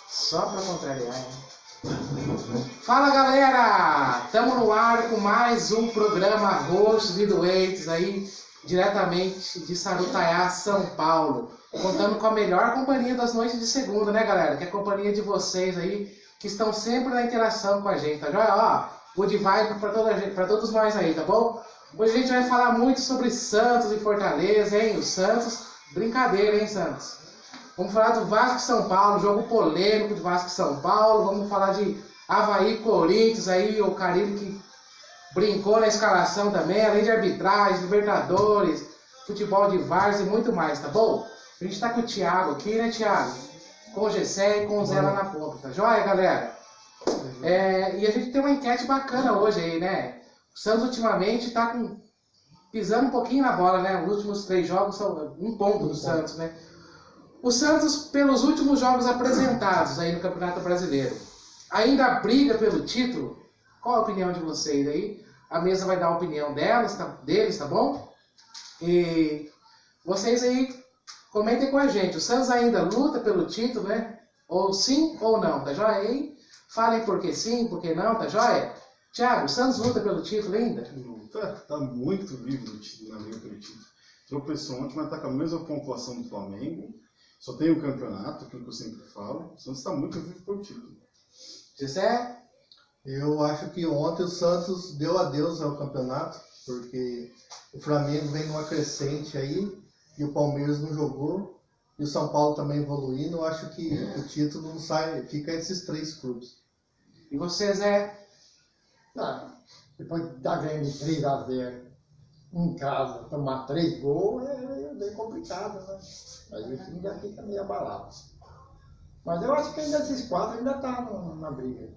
Só pra contrariar, hein? Fala, galera! Estamos no ar com mais um programa Rostos e Doentes aí, diretamente de Sarutaiá, São Paulo. Contando com a melhor companhia das noites de segunda, né, galera? Que é a companhia de vocês aí, que estão sempre na interação com a gente, tá joia? Ó, good vibe pra todos nós aí, tá bom? Hoje a gente vai falar muito sobre Santos e Fortaleza, hein? O Santos, brincadeira, hein, Santos? Vamos falar do Vasco e São Paulo, jogo polêmico do Vasco e São Paulo. Vamos falar de Avaí e Corinthians, aí o Carille que brincou na escalação também, além de arbitragem, Libertadores, futebol de várzea e muito mais, tá bom? A gente tá com o Thiago aqui, né, Thiago? Com o Gessé e com o Zé lá na ponta, tá joia, galera? E a gente tem uma enquete bacana hoje aí, né? O Santos ultimamente tá pisando um pouquinho na bola, né? Os últimos 3 jogos são um ponto do Santos, né? O Santos, pelos últimos jogos apresentados aí no Campeonato Brasileiro, ainda briga pelo título? Qual a opinião de vocês aí? A mesa vai dar a opinião deles, tá bom? E vocês aí, comentem com a gente. O Santos ainda luta pelo título, né? Ou sim ou não, tá joia aí? Falem por que sim, por que não, tá joia? Thiago, o Santos luta pelo título ainda? Tá muito vivo no título, na linha pelo título. Tropeçou ontem, mas tá com a mesma pontuação do Flamengo. Só tem o campeonato, aquilo que eu sempre falo. O Santos está muito vivo pelo título. Gessé? Eu acho que ontem o Santos deu adeus ao campeonato, porque o Flamengo vem numa crescente aí, e o Palmeiras não jogou, e o São Paulo também evoluindo. Eu acho que o título não sai, fica entre esses 3 clubes. E você, Zé? Depois de estar ganhando de 3-0 em casa, tomar 3 gols é bem complicado, né? Aí o time já fica meio abalado. Mas eu acho que ainda esses 4 ainda tá na briga.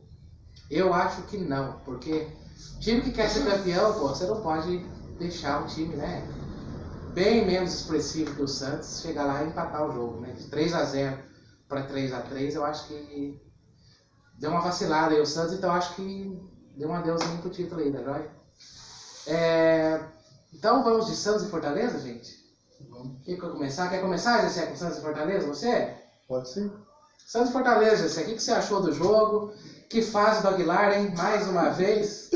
Eu acho que não, porque time que quer ser campeão, pô, você não pode deixar o time, né, bem menos expressivo que o Santos, chegar lá e empatar o jogo, né? De 3-0 para 3-3, eu acho que deu uma vacilada aí o Santos, então eu acho que deu um adeusinho pro título aí, tá joia? Então vamos de Santos e Fortaleza, gente? Vamos. Quer começar? Quer começar, Jessé, com Santos e Fortaleza? Você? Pode ser? Santos e Fortaleza, Jessé, o que você achou do jogo? Que fase do Aguilar, hein? Mais uma vez.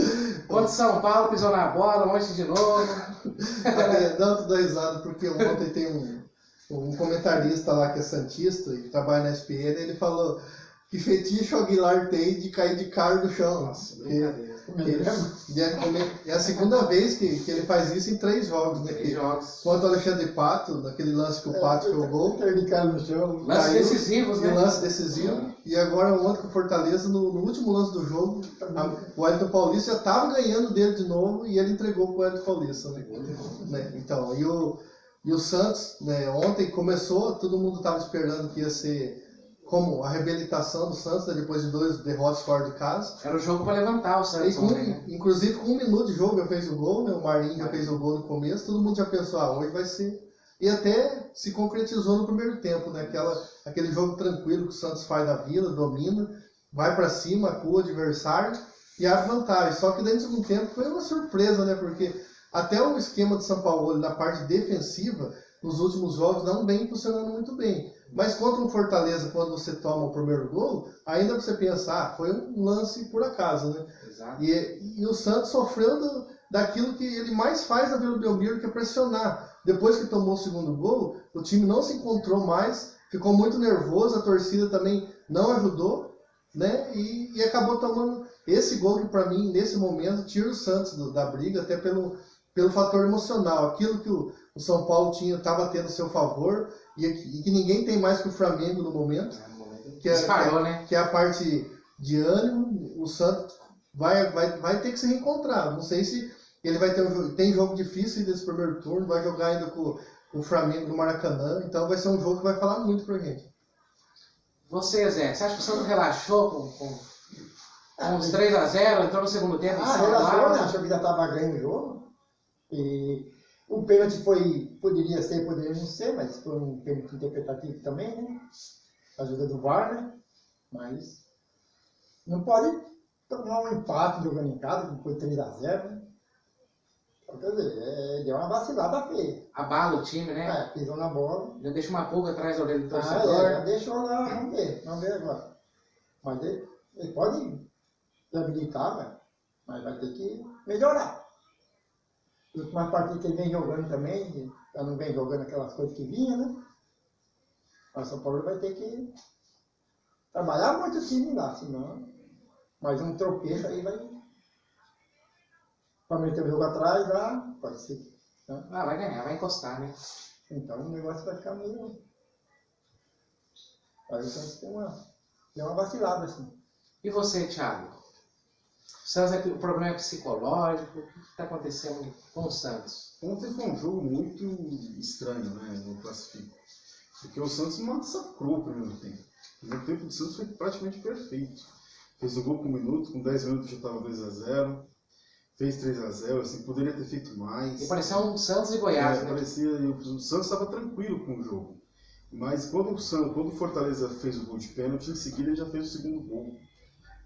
Ontem São Paulo pisou na bola, ontem de novo. Não, tô dando risada, porque ontem tem um comentarista lá que é santista e trabalha na SPN, ele falou que fetiche o Aguilar tem de cair de cara no chão. Nossa, brincadeira. É a segunda vez que ele faz isso em 3 jogos, né? 3 jogos. Contra o Alexandre Pato, naquele lance que o Pato fez o gol. Cair de cara no chão. Lances decisivos, né? Lance decisivo. E agora ontem com o Fortaleza, no último lance do jogo, o Wellington Paulista já estava ganhando dele de novo e ele entregou para o Wellington Paulista. Né? Então, e o Santos, né, ontem começou, todo mundo estava esperando que ia ser como a reabilitação do Santos, né, depois de 2 derrotas fora de casa. Era o jogo para levantar o Santos. Inclusive com 1 minuto de jogo já fez o gol, né? O Marinho já fez o gol no começo, todo mundo já pensou, hoje vai ser. E até se concretizou no primeiro tempo, né? Aquele jogo tranquilo que o Santos faz na Vila, domina, vai para cima, acua o adversário e abre vantagem. Só que dentro do segundo tempo foi uma surpresa, né? Porque até o esquema de São Paulo na parte defensiva, nos últimos jogos, não vem funcionando muito bem. Mas contra o Fortaleza, quando você toma o primeiro gol, ainda você pensa, foi um lance por acaso, né? Exato. E o Santos sofreu daquilo que ele mais faz na Vila Belmiro, que é pressionar. Depois que tomou o segundo gol, o time não se encontrou mais, ficou muito nervoso, a torcida também não ajudou, né? E acabou tomando esse gol que, para mim, nesse momento, tira o Santos da briga, até pelo fator emocional. Aquilo que o São Paulo estava tendo a seu favor, e que ninguém tem mais que o Flamengo no momento, né? Que é a parte de ânimo. O Santos vai ter que se reencontrar. Não sei se ele vai tem jogo difícil desse primeiro turno, vai jogar ainda com o Flamengo no Maracanã, então vai ser um jogo que vai falar muito pra gente. Você, Zé, você acha que o Santos relaxou com uns 3-0, entrou no segundo tempo? Relaxou, né? Achou que já estava ganhando o jogo. E o pênalti poderia ser, poderia não ser, mas foi um pênalti interpretativo também, né? Ajuda do VAR, né? Mas não pode tomar um empate jogando em casa, que foi 3-0, né? Quer dizer, deu uma vacilada feia. Abala o time, né? Pisou na bola. Já deixa uma pulga atrás da orelha do torcedor. Já deixou lá, vamos ver agora. Mas ele pode habilitar, mas vai ter que melhorar. As últimas partidas que ele vem jogando também, já não vem jogando aquelas coisas que vinha, né? Mas São Paulo vai ter que trabalhar muito o time lá, senão mais um tropeço aí vai. Para meter o jogo atrás lá, pode ser. Né? Vai ganhar, vai encostar, né? Então o negócio vai ficar meio. Aí o Santos tem uma vacilada assim. E você, Thiago? O Santos, o problema é psicológico? O que está acontecendo com o Santos? Ontem foi um jogo muito estranho, né, no classifico. Porque o Santos massacrou o primeiro tempo. O primeiro tempo do Santos foi praticamente perfeito. Fez o gol com 1 minuto, com 10 minutos já estava 2-0. Fez 3-0, assim, poderia ter feito mais. E parecia um Santos e Goiás, né? Parecia, o Santos estava tranquilo com o jogo. Mas quando o Fortaleza fez o gol de pênalti, em seguida ele já fez o segundo gol.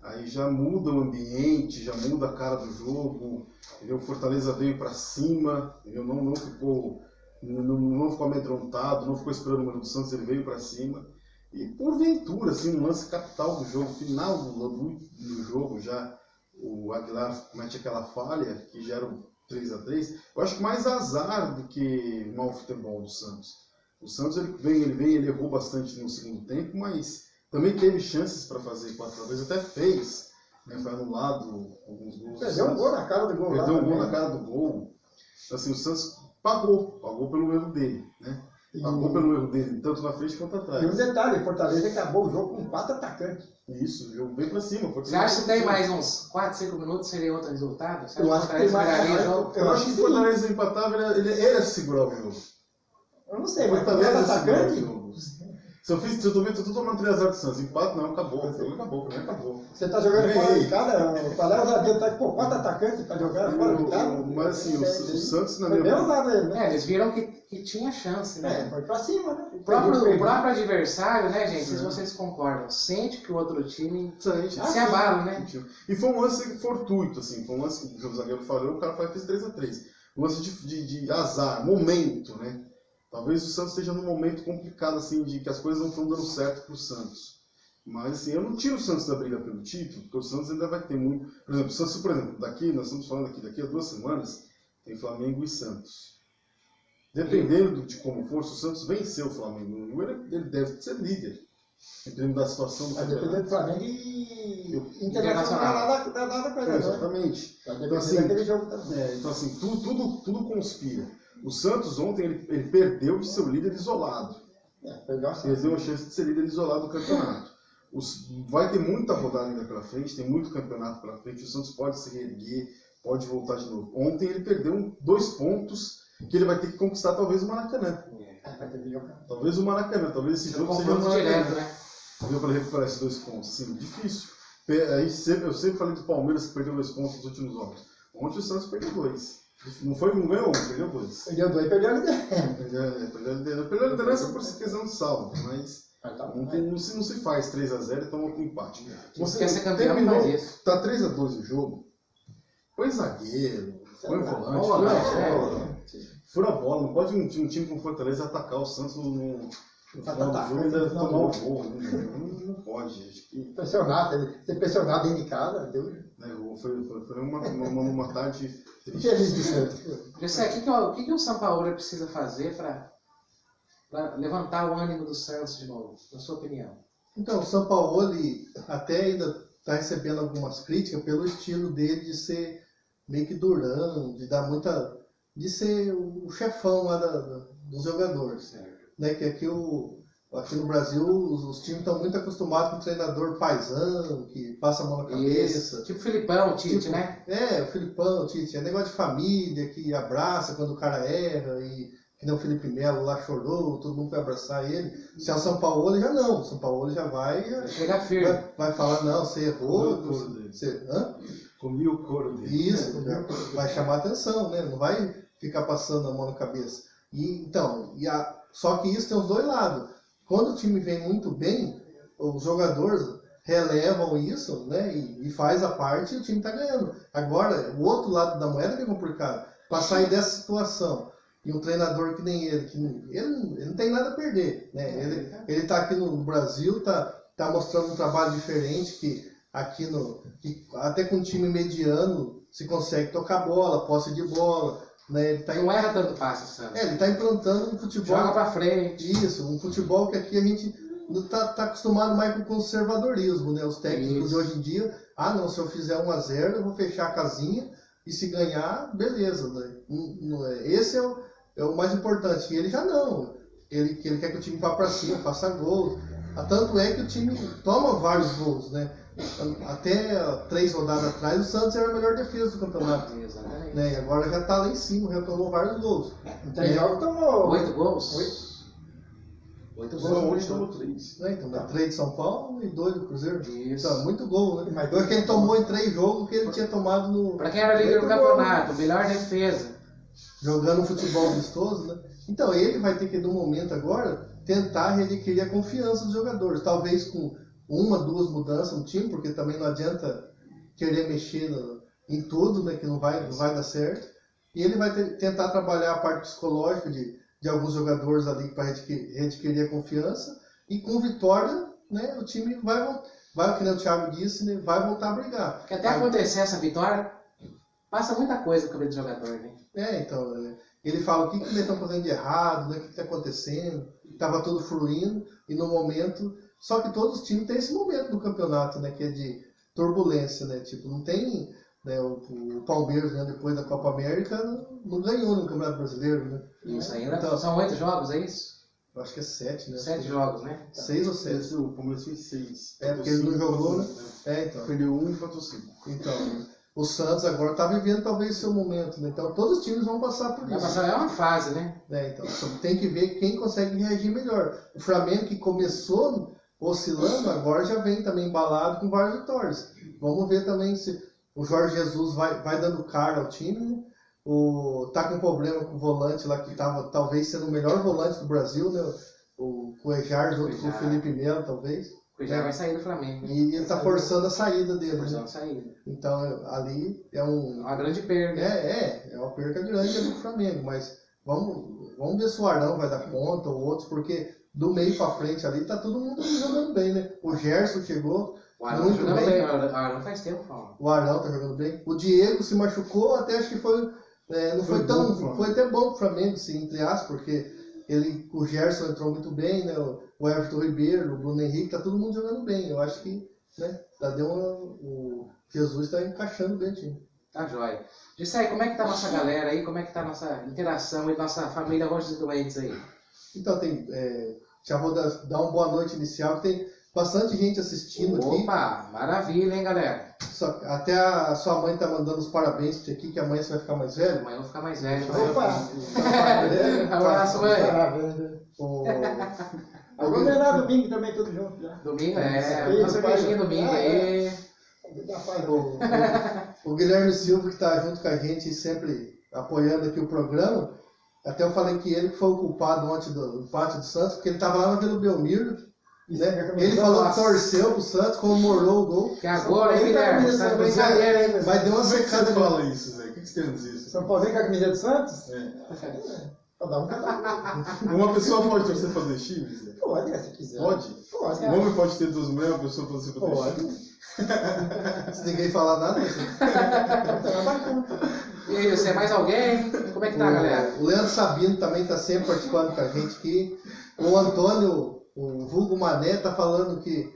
Aí já muda o ambiente, já muda a cara do jogo. Entendeu? O Fortaleza veio para cima, entendeu? Não ficou amedrontado, não ficou esperando o mano do Santos, ele veio para cima. E porventura, assim, um lance capital do jogo, final do jogo já, o Aguilar comete aquela falha que gera o 3-3. Eu acho que mais azar do que mau futebol do Santos. O Santos ele errou bastante no segundo tempo, mas também teve chances para fazer 4-2, até fez, né? Foi anulado alguns gols. Perdeu um gol na cara do gol. Perdeu um gol na cara do gol. Então, assim, o Santos pagou pelo erro dele, né? Pagou pelo erro dele, tanto na frente quanto atrás. E um detalhe, o Fortaleza acabou o jogo com 4 atacantes. Isso, o jogo veio pra cima. Você acha que tem mais uns 4, 5 minutos seria outro resultado? Você Eu acha acho que viraria o jogo? Eu acho que o Fortaleza empatava, ele ia segurar o jogo. Eu não sei, mas com Fortaleza 4 atacantes. Se eu tô tomando 3-0 do Santos, empate não, acabou. O jogo acabou, pra mim acabou. Você tá jogando fora de casa, qual é o zagueiro? Tá com 4 atacantes pra jogar fora de casa? Mas assim, o Santos na Foi bem minha usado ele, né? Eles viram que tinha chance, né? Foi pra cima, né? O próprio adversário, né, gente? Se vocês concordam, sente que o outro time se abala, né? E foi um lance fortuito, assim, foi um lance que o zagueiro falou, o cara fez 3-3. Um lance de azar, momento, né? Talvez o Santos esteja num momento complicado, assim, de que as coisas não estão dando certo pro Santos. Mas, assim, eu não tiro o Santos da briga pelo título, porque o Santos ainda vai ter muito... Por exemplo, o Santos, daqui, nós estamos falando daqui a 2 semanas, tem Flamengo e Santos. Dependendo de como for, se o Santos vencer o Flamengo, ele deve ser líder. Dependendo da situação do campeonato. Dependendo do Flamengo e Internacional da coisa. Exatamente. Então, assim, daquele jogo também. Então, assim, tudo conspira. O Santos ontem ele perdeu de ser o líder isolado. Perdeu a chance de ser líder isolado do campeonato. Vai ter muita rodada ainda pela frente, tem muito campeonato pela frente. O Santos pode se reerguer, pode voltar de novo. Ontem ele perdeu 2 pontos que ele vai ter que conquistar, talvez o Maracanã. Talvez o Maracanã, talvez esse jogo seja o Maracanã. Deu para recuperar esses 2 pontos. Assim, difícil. Eu sempre falei do Palmeiras que perdeu 2 pontos nos últimos jogos. Ontem o Santos perdeu 2. Não ganhou 1, perdeu 2. Perdeu 2 e perdeu a liderança. Perdeu a liderança por questão de saldo, mas não se faz 3-0 e toma um empate. Você quer ser campeão, não faz isso. Tá 3-2 o jogo, põe zagueiro, põe volante, fura a bola. Não pode um time com Fortaleza atacar o Santos no final do jogo e ainda tomar o gol. Não pode. Acho que... Ser pressionado dentro de casa, Deus. Foi uma tarde triste. Feliz de Santos. O que o São Paulo precisa fazer para levantar o ânimo do Santos de novo, na sua opinião? Então, o São Paulo até ainda está recebendo algumas críticas pelo estilo dele de ser meio que durão, de ser o chefão lá dos jogadores. Né? Que aqui no Brasil os times estão muito acostumados com o treinador paizão, que passa a mão na cabeça. Isso. Tipo o Filipão, o Tite, né? O Filipão, o Tite. É negócio de família, que abraça quando o cara erra, e que nem o Felipe Melo lá chorou, todo mundo foi abraçar ele. Se é o São Paulo, já não. O São Paulo já vai... Chega firme. Vai falar, não, você errou. Comi o couro dele. Isso, vai chamar atenção, né? Não vai ficar passando a mão na cabeça. Só que isso tem os 2 lados. Quando o time vem muito bem, os jogadores relevam isso, né? E faz a parte e o time está ganhando. Agora, o outro lado da moeda que é complicado. para sair dessa situação. E um treinador que nem ele, ele não tem nada a perder, né? Ele está aqui no Brasil, tá mostrando um trabalho diferente, que aqui que até com um time mediano se consegue tocar bola, posse de bola, né? Ele Não erra tanto passe, Santos. ele está implantando um futebol. Joga pra frente. Isso, um futebol que aqui a gente tá acostumado mais com o conservadorismo, né? Os técnicos de hoje em dia, não, se eu fizer 1-0, eu vou fechar a casinha e se ganhar, beleza, né? Esse é o mais importante. E ele já não. Ele quer que o time vá para cima, faça gols. Tanto é que o time toma vários gols, né? Até 3 rodadas atrás, o Santos era a melhor defesa do campeonato. Exatamente. Né? E agora já está lá em cima, já tomou vários gols. Tem jogo que tomou 8 gols? 8 Só gols. hoje tomou 3. Né? Então, 3 de São Paulo e 2 do Cruzeiro. Isso. Então, muito gol, né? Mas Foi que ele tomou em 3 jogos que ele tinha tomado Pra quem era líder do campeonato, melhor defesa. jogando um futebol vistoso, né? Então ele vai ter que, no momento agora, tentar readquirir a confiança dos jogadores. Talvez com 1, 2 mudanças no time, porque também não adianta querer mexer em tudo, né? Que não vai dar certo. E ele vai tentar trabalhar a parte psicológica de alguns jogadores ali para readquirir a confiança. E com vitória, né? O time vai, que nem o Thiago disse, né? Vai voltar a brigar. Porque até acontecer essa vitória, passa muita coisa no cabelo do jogador, né? Então, ele fala o que eles estão fazendo de errado, né? O que está acontecendo, estava tudo fluindo, e no momento... Só que todos os times têm esse momento do campeonato, né? Que é de turbulência, né? Tipo, não tem... Né, o Palmeiras, né, depois da Copa América, não ganhou no Campeonato Brasileiro, né? Isso ainda. Então, São 8 jogos, é isso? eu acho que é 7, né? 7 jogos, né? 6 ou 7. Esse, o Palmeiras fez 6. Porque ele não jogou, né? Então. Perdeu 1 e empatou 5. Então, o Santos agora está vivendo talvez seu momento, né? Então todos os times vão passar por Vai isso. passar, é uma fase, né? Então, tem que ver quem consegue reagir melhor. O Flamengo, que começou oscilando, agora já vem também embalado com várias vitórias. Vamos ver também se o Jorge Jesus vai dando cara ao time, né? Tá com problema com o volante lá, que estava talvez sendo o melhor volante do Brasil, né? O Cuejar junto com o Felipe Melo, talvez. Porque já vai sair do Flamengo. E ele está forçando a saída dele. Forçando Né? a saída. Então, ali é É uma grande perda. É uma perca grande do Flamengo, mas vamos ver se o Arão vai dar conta ou outros, porque do meio para frente ali tá todo mundo jogando bem, né? O Gerson chegou O Arão muito tá jogando bem. bem. O Arão faz tempo, Paulo. O Arão tá jogando bem. O Diego se machucou, até acho que não foi tão. Foi até bom pro Flamengo, sim, entre aspas, porque o Gerson entrou muito bem, né? O Everton Ribeiro, o Bruno Henrique, tá todo mundo jogando bem. Eu acho que, né? O Jesus está encaixando bem o time. Tá jóia. Disse aí, como é que tá a nossa galera aí? Como é que tá a nossa interação e nossa família Rocha dos Doentes aí? Então já vou dar uma boa noite inicial, que tem bastante gente assistindo aqui. Opa, maravilha, hein, galera? Até a sua mãe tá mandando os parabéns pra você aqui, que amanhã você vai ficar mais velho. Amanhã eu vou ficar mais velho. Opa! Abraço, mãe. Agora é lá domingo também, tudo junto já. Domingo, Sim, uma cervejinha domingo aí. O Guilherme Silva, que tá junto com a gente, sempre apoiando aqui o programa. Até eu falei que ele foi o culpado ontem do empate do Santos, porque ele tava lá na Vila Belmiro. Né? Ele falou que torceu pro Santos, comemorou o gol. Que agora, hein, Guilherme? Tá brincadeira, hein? Mas deu uma Como é que secada você ali. fala isso, Zé? O que você quer dizer isso? São Paulo com a camisa do Santos? É. Cada um. Uma pessoa pode torcer pra dois times, Zé? Pode, se quiser. Pode? Pode. Um homem pode ter 2 mulheres, uma pessoa pode ser pra dois Pode. times? Se ninguém falar nada, E aí, você é mais alguém? Como é que tá, galera? o Leandro Sabino também está sempre participando com a gente aqui. O Antônio, o vulgo Mané, tá falando que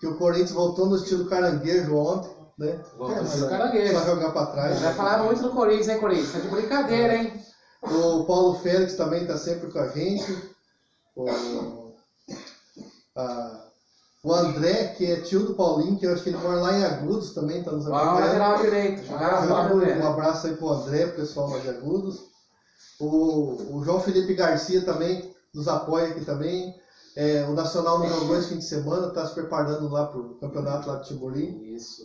o Corinthians voltou no estilo caranguejo ontem, né? Vamos caranguejo. Só jogar para trás. Já falaram muito do Corinthians, hein, Corinthians? Tá de brincadeira, hein? O Paulo Félix também está sempre com a gente. O André, que é tio do Paulinho, que eu acho que ele mora lá em Agudos também, está nos Ó, acompanhando. lateral direito. Jogava lá, Um né? abraço aí pro André, pro pessoal lá de Agudos. O João Felipe Garcia também nos apoia aqui também. O Nacional não jogou esse fim de semana, está se preparando lá pro campeonato lá de Timborim. Isso.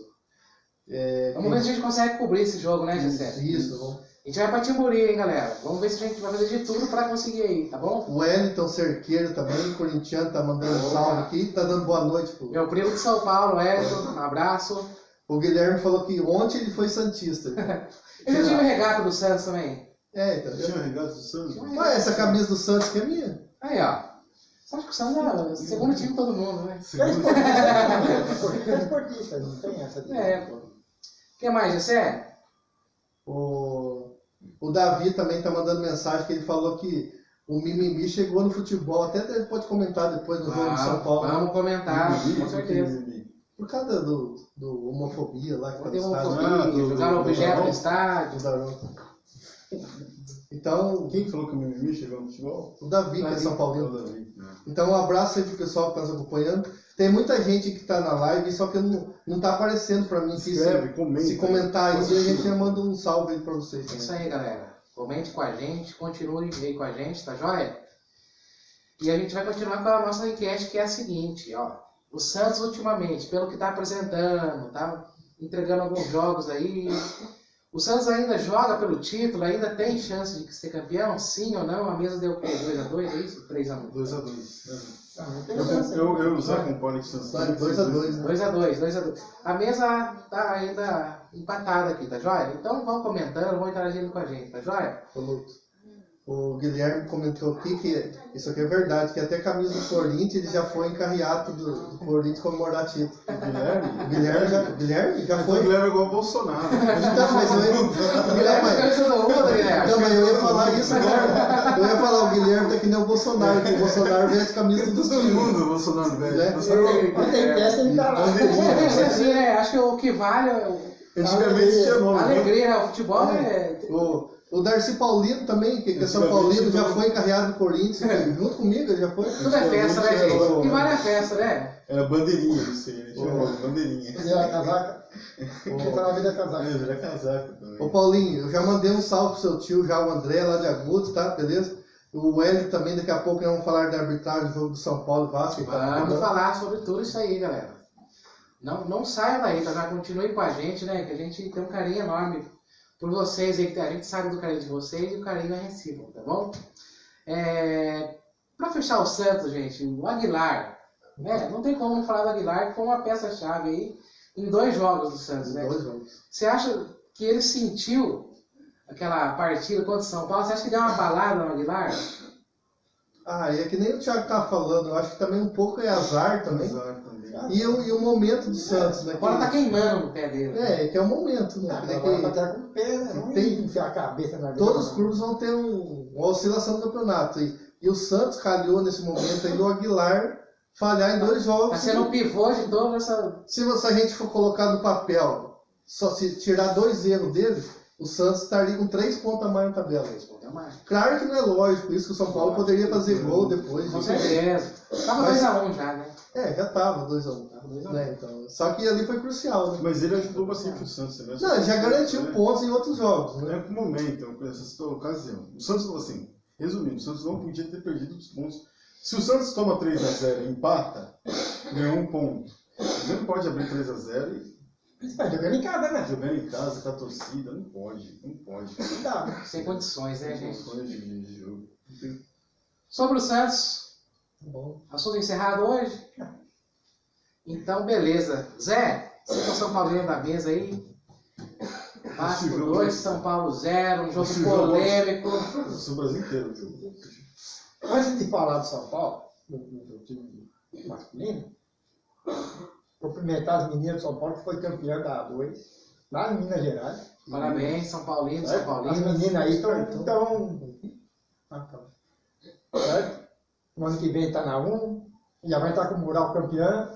Vamos ver se a gente consegue cobrir esse jogo, né, Gessé? Isso. A gente vai pra Timborim, hein, galera? Vamos ver se a gente vai fazer de tudo pra conseguir aí, tá bom? O Wellington Cerqueiro também, corintiano, tá mandando um Opa. salve aqui, tá dando boa noite pro... Meu primo de São Paulo, Edson, um abraço. O Guilherme falou que ontem ele foi santista. Eu já tive regata do Santos também. Então. Tinha regata do Santos? Ué, essa camisa do Santos que é minha. Aí, ó. Você acha que o Santos é o segundo time de todo mundo, né? É esportista, não tem essa. Pô. O que mais, Jessé? O Davi também tá mandando mensagem que ele falou que o mimimi chegou no futebol. Até ele pode comentar depois no jogo de São Paulo. Vamos comentar, com certeza. Por causa do homofobia lá que tá no Tem estádio. homofobia, jogaram objeto no estádio. Então, Quem falou que o mimimi chegou no futebol? o Davi, que é São Paulino. O Davi. Então, um abraço aí pro pessoal que tá nos acompanhando. Tem muita gente que tá na live, só que não tá aparecendo pra mim. Escreve, comenta. Se comentar aí, a gente já manda um salve aí pra vocês. É isso aí, galera. Comente com a gente, continue aí com a gente, tá joia? E a gente vai continuar com a nossa enquete, que é a seguinte, ó. O Santos, ultimamente, pelo que tá apresentando, tá entregando alguns jogos aí. O Santos ainda joga pelo título, ainda tem chance de ser campeão? Sim ou não? A mesa deu o quê? 2x2, é isso? 3x1? 2x2. Eu e o Zé acompanham que o Santos 2x2, né? 2x2. A mesa tá ainda empatada aqui, tá joia? Então vão comentando, vão interagindo com a gente, tá joia? O Guilherme comentou aqui que isso aqui é verdade, que até a camisa do Corinthians ele já foi encarreado do Corinthians comemorar título. O Guilherme já foi. O Guilherme é igual o Bolsonaro. Então, mas O Guilherme fica todo mundo, Guilherme. Não, mas eu ia falar isso agora. Eu ia falar, o Guilherme tá que nem o Bolsonaro, que o Bolsonaro veste camisa dos Todo times. mundo, o Bolsonaro velho. Né? Quando tem festa, ele tá lá. Deve ser assim, né? Acho que o que vale Antigamente tinha a nome. alegria, né? O futebol é... O Darcy Paulino também, que é São Paulino, já foi encarreado do Corinthians, junto comigo, ele já foi. Tudo é festa, né, gente? O que vale é festa, né? Era bandeirinha isso aí, ele tinha bandeirinha. Ele era casaca. Ele tá na vida casaca. Ele era casaca também. Ô Paulinho, eu já mandei um salve pro seu tio, já o André, lá de Agudos, tá? Beleza? O Hélio também, daqui a pouco nós vamos falar da arbitragem do jogo do São Paulo e Vasco. Vamos falar sobre tudo isso aí, galera. Não saia daí, tá? Já continue com a gente, né? Que a gente tem um carinho enorme por vocês aí, que a gente sabe do carinho de vocês e o carinho é recíproco, tá bom? Pra fechar o Santos, gente, o Aguilar, né? Não tem como não falar do Aguilar, que foi uma peça-chave aí em 2 jogos do Santos, né? 2 jogos. Você acha que ele sentiu aquela partida contra o São Paulo? Você acha que deu uma balada no Aguilar? É que nem o Thiago tá falando, eu acho que também um pouco é azar também. E o momento do Santos, né? A bola tá queimando no pé dele. Que é o momento, né? Agora tá até com o pé, né? Não Tem- enfiar a cabeça na Todos os clubes vão ter uma oscilação do campeonato. E o Santos calhou nesse momento aí o Aguilar falhar em 2 jogos. Tá sendo o pivô de toda essa... Se a gente for colocar no papel, só se tirar 2 erros dele, o Santos estaria com 3 pontos a mais na tabela. Claro que não é lógico isso, que o São Paulo poderia fazer gol depois. Com certeza. Tava Mas- 2x1 já, né? Já tava 2x1. Né? Então, só que ali foi crucial, né? Mas ele ajudou bastante o Santos. Né? Não, ele já garantiu pontos em outros jogos. Não Né? é com o momento, essa ocasião. O Santos, assim, resumindo, o Santos não podia ter perdido os pontos. Se o Santos toma 3x0 e empata, ganhou 1 ponto. Ele não pode abrir 3x0 e Você tá jogando em casa, né? jogando em casa com a torcida. Não pode. Não dá. Sem condições, né, gente? Condições de jogo. Não tem- Sobre o Santos, Bom. assunto encerrado hoje? Então, beleza. Zé, você é o São Paulino da mesa aí. Vasco 2, São Paulo 0, um jogo Esse jogo- polêmico. Eu sou o Brasil inteiro o jogo. Antes de falar do São Paulo, do time masculino, cumprimentar as meninas do São Paulo que foi campeã da A2, lá em Minas Gerais. Parabéns, São Paulino, São As Paulino. meninas aí estão. Certo? No ano que vem está na 1, já vai estar com o mural campeã.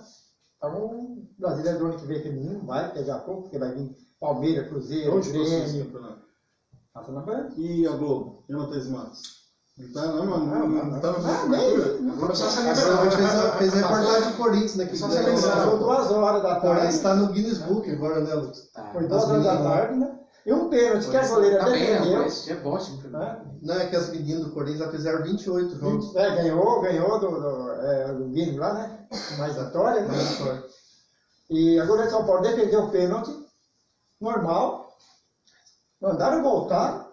Então, o brasileiro do ano que vem feminino vai pegar pouco, porque vai vir Palmeiras, Cruzeiro, Onde você esse Grêmio. campeonato? Passa na Band. E a Globo? E a Matheus Matos? Não tá, não, mano. Não tá na nem. Agora só se Agora lembrar. fez reportagem do Corinthians, né? Que Só ganhou. seleção. São 2 horas da O Corinthians tarde. está no Guinness Book agora, né, Lucas? Tá. Foi 2 horas da tarde, né? E um pênalti que a goleira Tá até bem, perdeu. rapaz. É bom esse time. Né? Não, é que as meninas do Corinthians já fizeram 28 jogos. Ganhou do Guilherme lá, né? Mais vitória, né? E a goleira de São Paulo defendeu o pênalti, normal, mandaram voltar,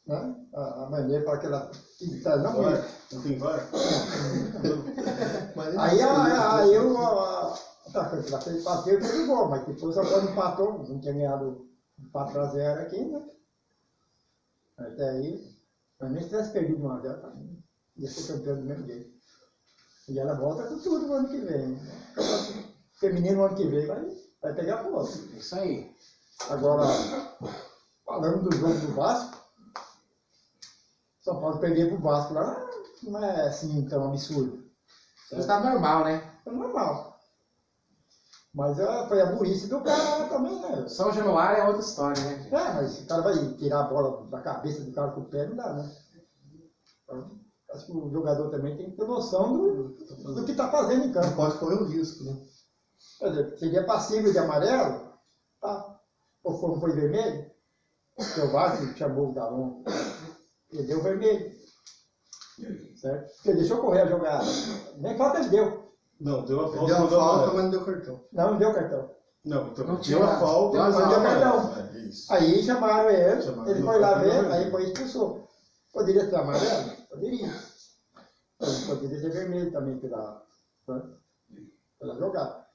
né? A maneira para aquela. Não, VAR? Não tem VAR? Mas aí o atacante lá fez bateu e fez gol, mas depois o São Paulo empatou, não tinha ganhado 4x0 aqui, né? Até aí, mas nem se tivesse perdido 1-0, tá? Ia ser campeão do mesmo jeito. E ela volta com tudo no ano que vem. Né? Feminino no ano que vem vai pegar fogo. Isso aí. Agora, falando do jogo do Vasco, São Paulo perder pro Vasco lá não é assim tão absurdo. Isso tá normal, né? É normal. Mas foi a burrice do cara também, né? São Januário é outra história, né? É, mas o cara vai tirar a bola da cabeça do cara com o pé, não dá, né? Então, acho que o jogador também tem que ter noção do que está fazendo em Não campo. pode correr o risco, né? Quer dizer, seria passível de amarelo, tá? Ou não foi vermelho? Porque o Vasco chamou o Galão. Ele deu vermelho. Certo? Porque deixou correr a jogada. Nem falta ele deu. Não, deu a Ele falta. deu uma não deu falta, amarelo. mas não deu cartão. Não deu cartão. Não, então, Não deu tinha- a falta, deu mas a não deu falta. amarelo. É isso. Aí chamaram ele, Chamaram, ele não foi lá foi ver, vermelho. aí foi expulsou. Poderia ter amarelo? Poderia. Poderia ter vermelho também pela jogada.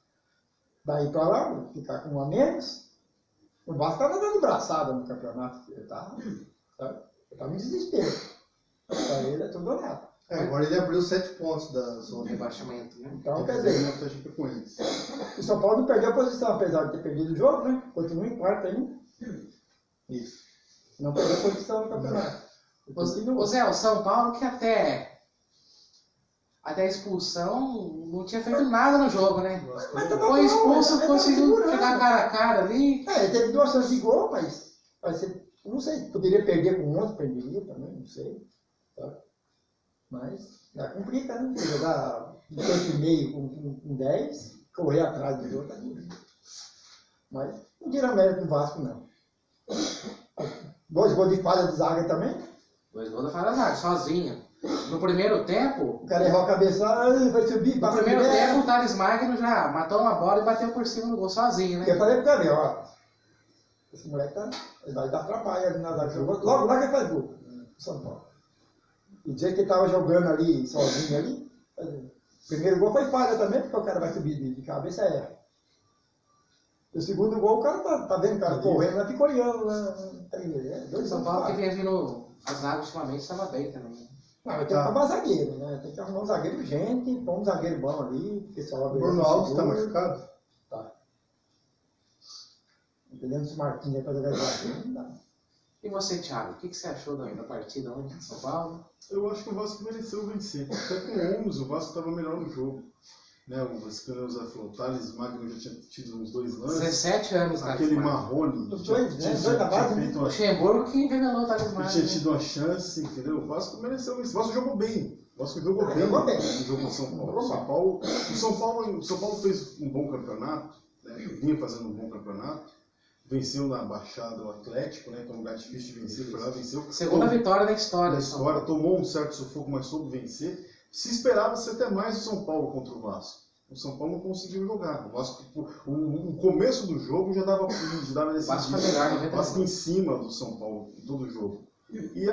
Daí pra lá, ficar com um a menos. O Vasco estava dando braçada no campeonato. Ele estava em desespero. Para ele é tudo ou nada. Agora ele abriu 7 pontos da zona. Rebaixamento, né? Então, quer Quer dizer, dizer, tá junto com eles. o São Paulo não perdeu a posição, apesar de ter perdido o jogo, né? Continua em quarto ainda. Isso. Não perdeu a posição no campeonato. Ô Zé, o São Paulo que até a expulsão não tinha feito nada no jogo, né? Foi expulso, conseguiu chegar cara a cara ali. Ele teve 2 chances de gol, mas vai ser, não sei, poderia perder com 11, perderia também, não sei. Tá? Mas complica, né? Jogar um tempo e meio com 10, correr atrás do jogo, tá duro. Mas não tira mérito do Vasco, não. 2 gols de falha do zaga também. 2 gols da Farazar, sozinho. No primeiro tempo, O cara errou a cabeça, vai subir, no passa primeiro direto. tempo o Thales Magno já matou uma bola e bateu por cima do gol sozinho, Porque eu né? falei pro Gabriel, ó, esse moleque ele vai dar trabalho ali na zaga. Logo lá que ele faz gol, São Paulo. E dizer que ele tava jogando ali, sozinho ali, o primeiro gol foi falha também, porque o cara vai subir de cabeça, erra. E o segundo gol, o cara tá vendo o cara correndo, mas fica olhando lá. O São Paulo que vinha vindo as zagas ultimamente estava bem também. Não, tem que arrumar zagueiro, né? Tem que arrumar um zagueiro urgente, pôr um zagueiro bom ali, porque só O Bruno Alves tá machucado? Tá. Dependendo se o Marquinhos vai fazer zagueiro, não dá. E você, Thiago, o que você achou da partida ontem de São Paulo? Eu acho que o Vasco mereceu vencer. Até com 11, o Vasco estava melhor no jogo. Né, o Vascaíno falou, o Thales Magno já tinha tido uns 2 lances. 17 anos, cara. Aquele Marrone Os dois, né? Os dois da base, né? feito O uma, Luxemburgo que revelou o Thales ele Magno. tinha né? tido uma chance, entendeu? O Vasco mereceu vencer. O Vasco jogou bem. O Vasco jogou bem Jogou bem. no jogo do São Paulo. O São Paulo fez um bom campeonato, né? Vinha fazendo um bom campeonato. Venceu na Baixada o Atlético, né? Que é um lugar difícil de vencer. Foi lá, venceu. Segunda vitória da história. Da do São Paulo. história, tomou um certo sufoco, mas soube vencer. Se esperava-se até mais o São Paulo contra o Vasco. O São Paulo não conseguiu jogar. O Vasco, o começo do jogo já dava O Vasco foi melhor, 90 o Vasco em cima do São Paulo em todo o jogo. E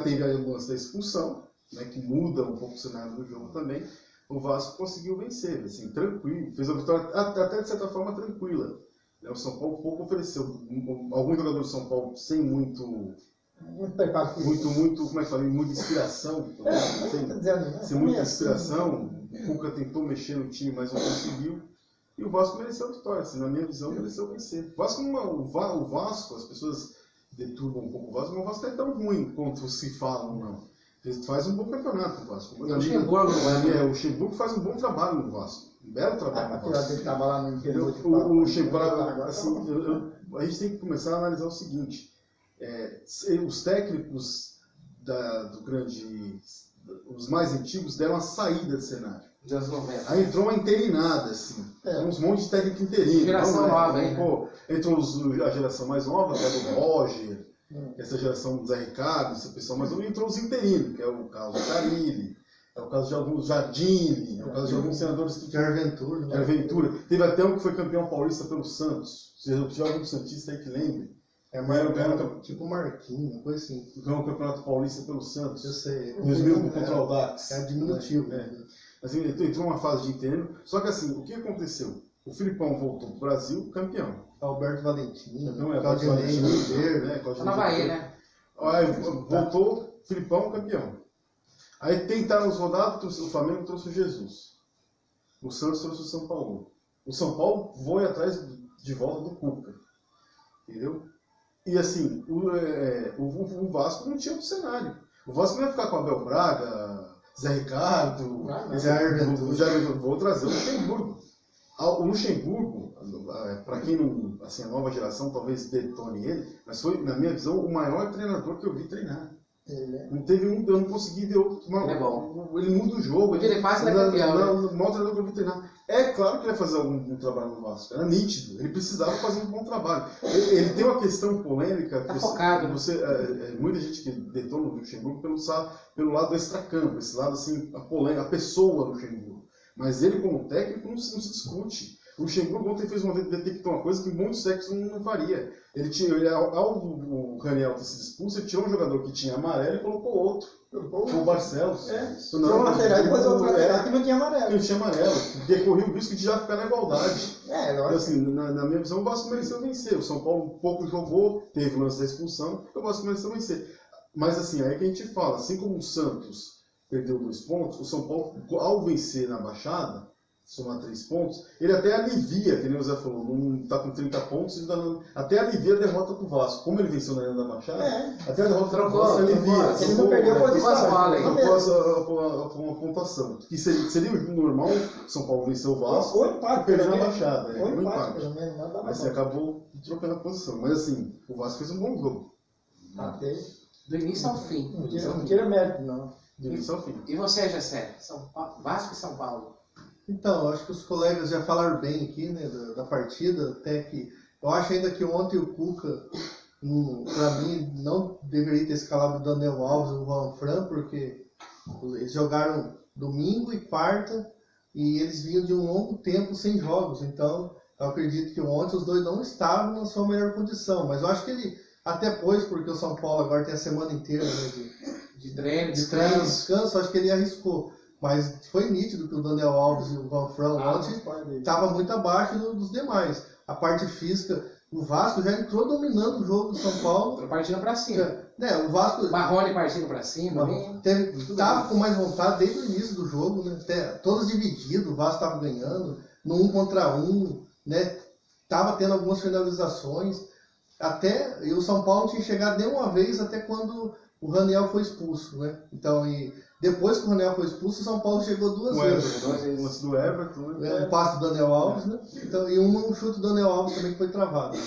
teve aí o lance da expulsão, né, que muda um pouco o cenário do jogo também. O Vasco conseguiu vencer, assim, tranquilo. Fez a vitória até de certa forma tranquila. O São Paulo pouco ofereceu. Alguns jogadores do São Paulo sem muito, preparo físico. como é que fala? Muita inspiração. Tô dizendo, né? Sem muita inspiração. O Cuca tentou mexer no time, mas não conseguiu. E o Vasco mereceu a vitória, assim, na minha visão, mereceu vencer. O Vasco, as pessoas deturbam um pouco o Vasco, mas o Vasco não é tão ruim quanto se falam, não. Ele faz um bom campeonato, o Vasco. O Luxemburgo, o Luxemburgo faz um bom trabalho no Vasco. Um belo trabalho no Aquele Vasco. que estava lá no interior. O Luxemburgo, assim, a gente tem que começar a analisar o seguinte. Os técnicos do grande... Os mais antigos deram uma saída de cenário. Dos 90. Aí entrou uma interinada, assim. Uns monte de técnico interino. Geração nova, hein? Entrou a geração mais nova, que é do Roger, essa geração do Zé Ricardo, esse pessoal mais novo, e entrou os interinos, que é o caso do Carilli, é o caso de alguns Jardine, é o caso de alguns senadores que Jair Ventura. Jair Ventura. Teve até um que foi campeão paulista pelo Santos. Se tiver algum santista aí que lembre. Tipo Marquinhos, uma coisa assim. Ganhou o campeonato paulista pelo Santos. Eu sei. 2000 contra o Dax. É diminutivo. Assim, entrou uma fase de interino. Só que assim, o que aconteceu? O Filipão voltou pro Brasil campeão. Alberto Valentino, Não é Claudinei Valentino, Ribeiro. né? Tá na Bahia, né? Aí voltou, Filipão campeão. Aí tentaram os rodados, o Flamengo trouxe o Jesus. O Santos trouxe o São Paulo. O São Paulo foi atrás de volta do Cuca. Entendeu? E assim, o Vasco não tinha outro cenário. O Vasco não ia ficar com Abel Braga, Zé Ricardo, vou trazer o Luxemburgo. O Luxemburgo, para quem não, assim, a nova geração talvez detone ele, mas foi, na minha visão, o maior treinador que eu vi treinar. Não teve eu não consegui ver outro. Ele é bom. Ele muda o jogo. Ele faz na campeão. O maior treinador que eu vi treinar. É claro que ele ia fazer um trabalho no Vasco. Era nítido. Ele precisava fazer um bom trabalho. Ele tem uma questão polêmica. Tá focado. Muita gente que detona o Luxemburgo pelo lado do extracampo. Esse lado, assim, a pessoa Luxemburgo. Mas ele, como técnico, não se discute. O Luxemburgo ontem fez detectou uma coisa que muitos técnicos não faria. O Raniel ter sido expulso, ele tirou um jogador que tinha amarelo e colocou outro. Foi o Barcelos. Tirou um lateral e depois outro lateral que não tinha amarelo. Que não tinha amarelo. Decorria o risco de já ficar na igualdade. Então, assim, na minha visão, o Vasco mereceu vencer. O São Paulo pouco jogou, teve o lance da expulsão, o Vasco mereceu vencer. Mas assim, aí que a gente fala, assim como o Santos perdeu 2 pontos, o São Paulo, ao vencer na Baixada, somar 3 pontos, ele até alivia, que nem o Zé falou, não está com 30 pontos, até alivia a derrota do Vasco. Como ele venceu na Arena da Baixada, até a derrota do Vasco alivia. Ele não perdeu a posição. Uma pontuação. Que seria o normal, São Paulo venceu o Vasco ou empate, e perdeu na Baixada. Ou empate, pelo menos. Mas você acabou trocando a posição. Mas assim, o Vasco fez um bom jogo. Do início ao fim. Não tira mérito, não. Do início ao fim. E você, Gessé? Vasco e São Paulo. Então, acho que os colegas já falaram bem aqui, né, da partida, até que eu acho ainda que ontem o Cuca, para mim, não deveria ter escalado o Daniel Alves e o Juan Fran, porque eles jogaram domingo e quarta e eles vinham de um longo tempo sem jogos, então eu acredito que ontem os dois não estavam na sua melhor condição, mas eu acho que ele até pôs, porque o São Paulo agora tem a semana inteira, né, de treino, descanso, acho que ele arriscou. Mas foi nítido que o Daniel Alves e o Juan Fran ontem estavam muito abaixo dos demais. A parte física, o Vasco já entrou dominando o jogo do São Paulo. Partindo para cima. O Vasco. Marrone partindo para cima. Estava com mais vontade desde o início do jogo, né? Todos divididos, o Vasco estava ganhando, no 1 contra 1, né? Estava tendo algumas finalizações. E o São Paulo não tinha chegado nenhuma vez até quando o Raniel foi expulso, né? Então, depois que o Raniel foi expulso, o São Paulo chegou 2 vezes. O lance do Everton, né? Um passe do Daniel Alves, né? Então, e um chute do Daniel Alves também que foi travado.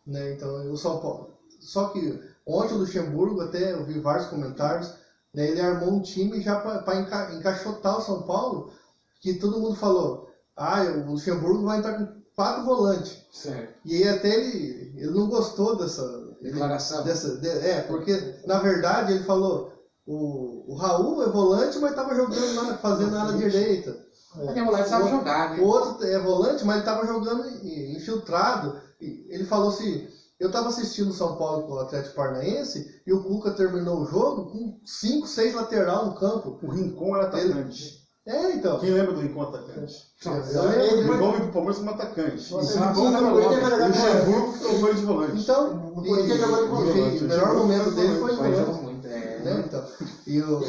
Né? Então, o São Paulo. Só que ontem o Luxemburgo, até eu vi vários comentários, né? Ele armou um time já para encaixotar o São Paulo, que todo mundo falou, o Luxemburgo vai entrar com 4 volantes. Certo. E até ele não gostou dessa declaração. Porque na verdade ele falou, o Raul é volante, mas estava jogando fazendo na ala direita. Porque o volante sabe jogar, né? O outro é volante, mas ele estava jogando infiltrado. Ele falou assim, eu estava assistindo o São Paulo com o Atlético Paranaense e o Cuca terminou o jogo com 5, 6 lateral no campo. O Rincon era atacante. Então. Quem lembra do Rincon atacante? Eu O Rincon veio pro Palmeiras como atacante. O Luxemburgo foi de volante. Então, o melhor momento dele foi em volante. Então,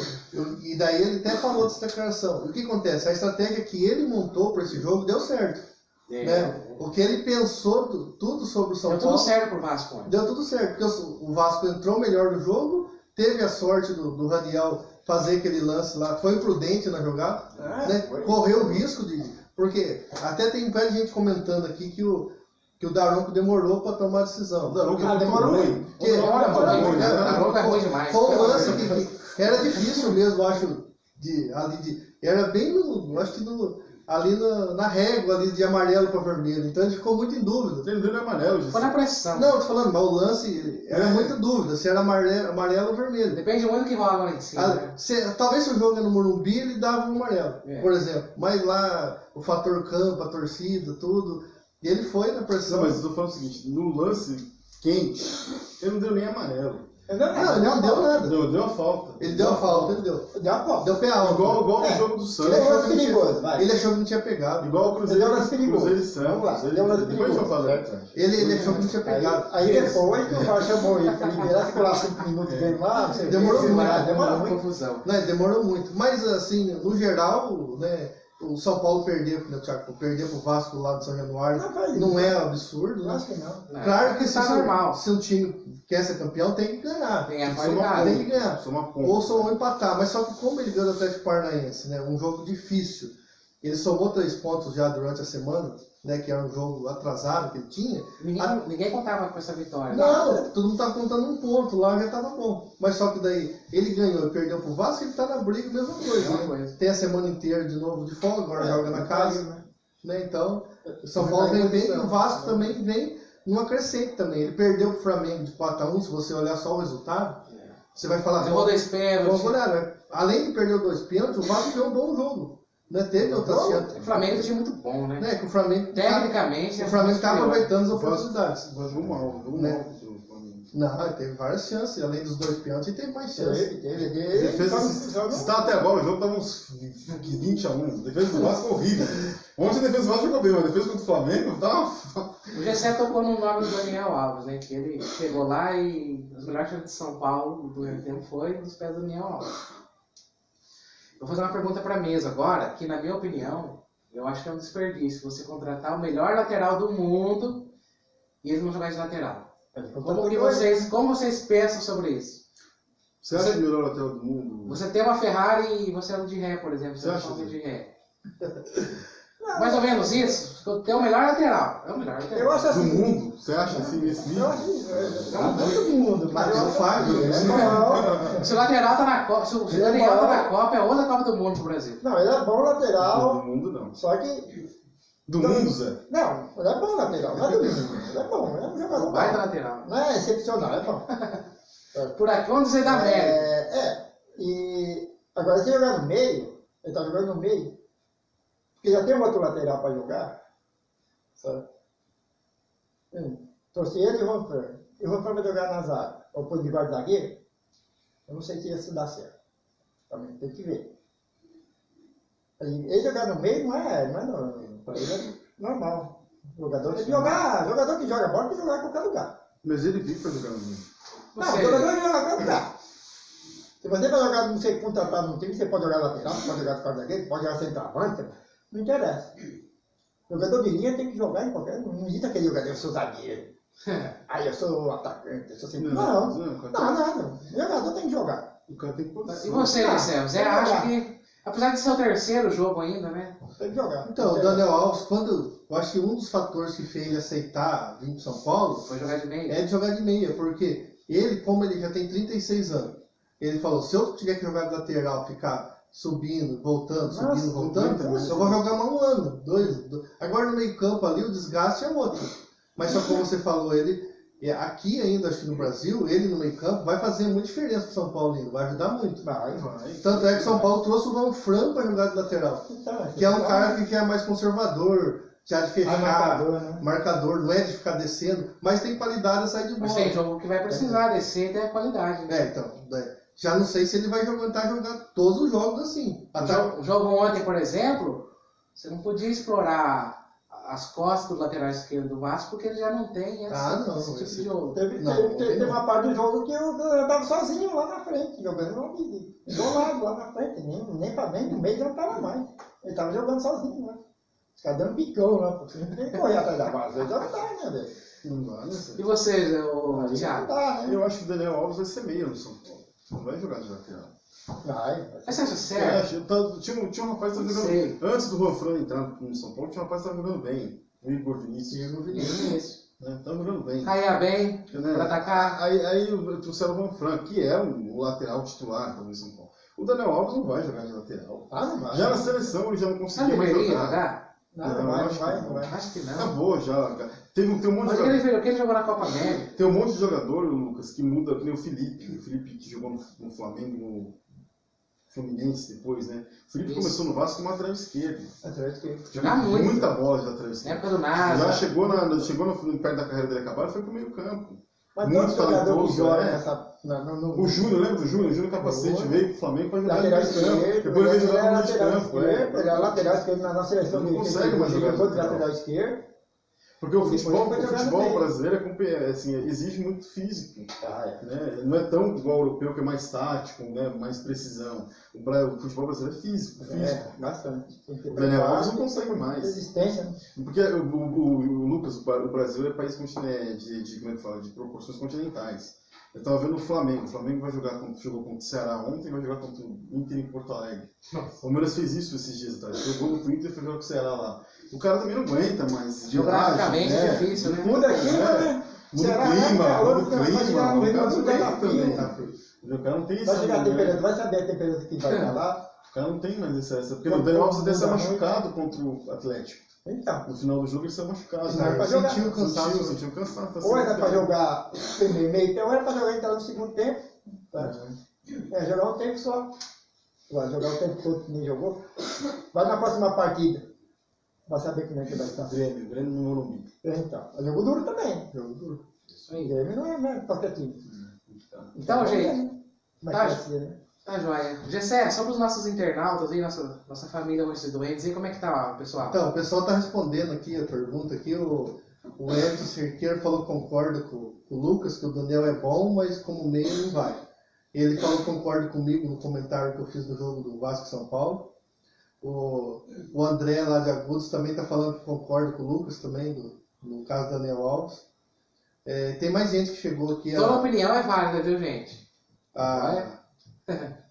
e daí ele até falou dessa declaração. E o que acontece? A estratégia que ele montou para esse jogo deu certo. Né? O que ele pensou tudo sobre o São Paulo. Deu tudo certo pro Vasco. Deu tudo certo, porque o Vasco entrou melhor no jogo, teve a sorte do Raniel fazer aquele lance lá, foi imprudente na jogada, né? Correu o risco porque até tem um pé de gente comentando aqui que o Daronco demorou para tomar a decisão. O Daronco demorou muito. Daronco é ruim demais. Foi um lance que era difícil mesmo, acho, era bem ali na régua ali de amarelo para vermelho, então ele ficou muito em dúvida. Ele deu amarelo. Foi na pressão. Não, eu tô falando, mas o lance era muita dúvida, se era amarelo ou vermelho. Depende do ano que rola lá em cima. Talvez se o jogo é no Morumbi, ele dava um amarelo, por exemplo. Mas lá, o fator campo, a torcida, tudo, e ele foi na pressão. Não, mas eu tô falando o seguinte, no lance quente, ele não deu nem amarelo. Não, ele não deu nada. Deu a falta. Ele deu a falta, ele deu. Deu a falta. Deu pé alto. Igual É. no jogo do Santos. Ele achou que perigoso, não vai. tinha, ele achou que não tinha pegado. Igual o Cruzeiro. Deu lance perigoso. Cruzeiro e Santos. Vamos lá, Ele- deu lance Depois eu perigoso. falo. Ele achou que não tinha pegado. Aí depois que o VAR chamou ele pra liberar, ficou lá 5 minutos dele lá. você Demorou vê, muito, demorou Demorou muito. confusão. Né, demorou muito. Mas, assim, no geral, né, o São Paulo perdeu, né, Thiago, perdeu pro Vasco lá de São Januário. Não foi Não é absurdo, né? Acho que não. Claro que Tá normal. se um time quer ser campeão, tem que ganhar. Tem a Soma qualidade. Tem que ganhar. Soma ponto. Ou só um empatar. Mas só que como ele ganhou do Atlético Paranaense, né, um jogo difícil, ele somou 3 pontos já durante a semana, né, que era um jogo atrasado que ele tinha. Ninguém contava com essa vitória. Não, todo mundo tava contando um ponto lá, já tava bom. Mas só que daí ele ganhou e perdeu pro Vasco, ele tá na briga, mesma coisa. Mesma Né? coisa. Tem a semana inteira de novo de folga, agora joga na casa. Né? Né? Então, o São Paulo vem bem e o Vasco também vem numa crescente também. Ele perdeu pro Flamengo de 4-1, se você olhar só o resultado, você vai falar... Levou 2 pênaltis. Vamos olhar, né? Além de perder 2 pênaltis, o Vasco deu um bom jogo. Né? Teve outras chances. O Flamengo é um time muito bom, né? Né? Que o Flamengo... Tecnicamente, o Flamengo tá superior. aproveitando as oportunidades. Jogou mal. Jogou Né? mal contra o Flamengo. Não, ele teve várias chances. Além dos 2 pênaltis, ele teve mais chances. Defesa, se tá até agora, o jogo tava uns 20-1. Defesa do Vasco é horrível. Ontem a defesa do Vasco jogou bem, mas a defesa contra o Flamengo tava. O Gessé tocou no nome do Daniel Alves, né? Que ele chegou lá e as melhores chances de São Paulo do primeiro tempo foi dos pés do Daniel Alves. Vou fazer uma pergunta para a mesa agora, que na minha opinião, eu acho que é um desperdício você contratar o melhor lateral do mundo e ele não jogar de lateral. Como vocês pensam sobre isso? Você acha o melhor lateral do mundo? Você tem uma Ferrari e você anda de ré, por exemplo. Você acha anda que- de ré. Mais ou menos isso. Tem o melhor lateral. É o melhor lateral. Eu acho Do assim. mundo? Você acha assim nesse nível? Eu acho não todo mundo, mas Bateu eu o acho Fábio, assim, né? é bom. Se o lateral tá na Copa, se o Ele é Daniel tá bom. na Copa, é outra Copa do Mundo pro Brasil. Não, ele é bom Do lateral, mundo não. só que. Do mundo, Zé? Não, ele é bom lateral, não é do mundo. Ele é bom, ele é um jogador Vai bom. da lateral. Não é excepcional, é bom. Por aqui, vamos dizer da América. E agora se jogar no meio, ele tá jogando no meio, porque já tem um outro lateral para jogar, sabe? Trouxe ele e o Juan Fran. E o Juan Fran vai jogar na zaga, ou por de guarda zagueiro, eu não sei se isso dá certo. Também tem que ver. Ele jogar no meio não é para ele é normal. O jogador tem que jogar, jogador que joga bola tem que jogar em qualquer lugar. Mas ele vive pra jogar no mundo. Não, o jogador tem que jogar em qualquer lugar. Se você vai jogar, não sei, contratar num time, você pode jogar lateral, pode jogar de quarta zagueiro, pode jogar centroavante, não interessa. O jogador de linha tem que jogar em qualquer. Não existe aquele jogador, eu sou zagueiro. Aí eu sou atacante, eu sou sempre. Não, nada. O jogador tem que jogar. O cara tem que poder. E você, Marcelo? Você acha que, apesar de ser o terceiro jogo ainda, né? Tem que jogar. Então, o Daniel Alves, eu acho que um dos fatores que fez ele aceitar vir para São Paulo Foi jogar de meio. é de jogar de meia, porque ele, como ele já tem 36 anos, ele falou, se eu tiver que jogar de lateral, ficar subindo, voltando, subindo, Nossa, voltando, eu vou jogar mais um ano, dois. Agora no meio campo ali, o desgaste é outro. Mas só como você falou, ele, aqui ainda, acho que no Brasil, ele no meio campo vai fazer muita diferença pro São Paulo ainda, vai ajudar muito. Vai. Tanto é que São Paulo trouxe o Van Fran para jogar de lateral, Então, que é um cara que é mais conservador, já de fechar, marcador, né? marcador, não é de ficar descendo, mas tem qualidade a sair de bola. Mas tem jogo que vai precisar descer e ter a qualidade, né? Então, já não sei se ele vai jogar todos os jogos assim. O jogo ontem, por exemplo, você não podia explorar as costas do lateral esquerdo do Vasco porque ele já não tem esse tipo de jogo. Teve uma parte do jogo que eu tava sozinho lá na frente, jogando isolado lá na frente, nem pra dentro, no meio não tava mais. Ele tava jogando sozinho lá. Os caras dando picão lá, porque não tem que correr atrás da base, ele já não dá, né, velho? Não dá, né? E você, Não Thiago? dá, né? Eu acho que o Daniel Alves vai ser meia no São Paulo. Não vai jogar de lateral. Vai. Mas você acha Eu sério? acho. Tinha um rapaz que estava Sei. jogando. Antes do Juan Fran entrar no São Paulo, tinha um rapaz que estava jogando bem. O Igor Vinícius. Isso. Estava jogando bem. Caía bem, Né? pra atacar. Aí trouxeram o Juan Fran, que é o lateral titular também em São Paulo. O Daniel Alves não vai jogar de lateral. Não vai. Já na seleção ele já não Você conseguia mais deveria jogar. jogar? Não vai. Acho que não. Acabou já, cara. Tem um monte de Mas jogador. o que ele jogou na Copa América? Tem um monte de jogador, Lucas, que muda, que nem o Felipe. O Felipe que jogou no Flamengo, no Fluminense depois, né? O Felipe Isso. começou no Vasco como lateral esquerdo. Atrás Jogar muito. Muita bola de lateral Na esquerdo. época do Já NASA. chegou perto da carreira dele acabar e foi pro meio campo. Mas muito todo jogador que talentoso, joga né? nessa. O Júnior, lembra do Júnior? O Júnior Capacete veio pro Flamengo pra jogar no Lateral meio de campo. esquerdo, Depois veio jogar no meio de lateral campo. esquerdo, ele é lateral esquerdo na nossa seleção Não de consegue mais jogar jogou de lateral. lateral esquerdo. Porque o Depois futebol, foi o jogando futebol bem. brasileiro assim, exige muito físico. Né? Não é tão igual ao europeu, que é mais tático, né? Mais precisão. O futebol brasileiro é físico. Bastante. O Daniel Alves não consegue mais. Resistência, né? Porque o Lucas, o Brasil é país como é que fala, de proporções continentais. Eu estava vendo o Flamengo. O Flamengo jogou contra o Ceará ontem e vai jogar contra o Inter em Porto Alegre. O Palmeiras fez isso esses dias atrás. Jogou contra o Inter e foi jogar com o Ceará lá. O cara também não aguenta mais. Geograficamente é difícil, né? Muda aqui, né? Muda o clima. O cara não aguenta também. O cara não tem Vai essa. chegar a temperatura, vai saber a temperatura que vai estar lá. O cara não tem mais essa. Porque o Daniel Alves até saiu machucado contra o Atlético. Então. No final do jogo ele saiu machucado. Não era pra jogar. Sentiu o cansaço. Sentiu o cansaço. Tá Ou era sendo para pior. jogar primeiro meio tempo, ou era para jogar entrar no segundo tempo. Tá? Jogar um tempo só. Vai jogar o tempo todo que nem jogou. Vai na próxima partida. Vai saber como é que vai estar. Grêmio no Morumbi. Então, é jogo duro também. Jogo duro. Isso aí. Grêmio não é qualquer time. Então, gente, Mas tá. vai ser, né? Tá joia. Gessé, só para os nossos internautas aí, nossa família hoje doentes, aí como é que tá, pessoal? Então, o pessoal está respondendo aqui a pergunta aqui. O Edson Cerqueiro falou que concorda com o Lucas, que o Daniel é bom, mas como meio não vai. Ele falou que concorda comigo no comentário que eu fiz do jogo do Vasco e São Paulo. O André lá de Agudos também está falando que concorda com o Lucas também, no caso do Daniel Alves. Tem mais gente que chegou aqui. Toda opinião é válida, viu, gente?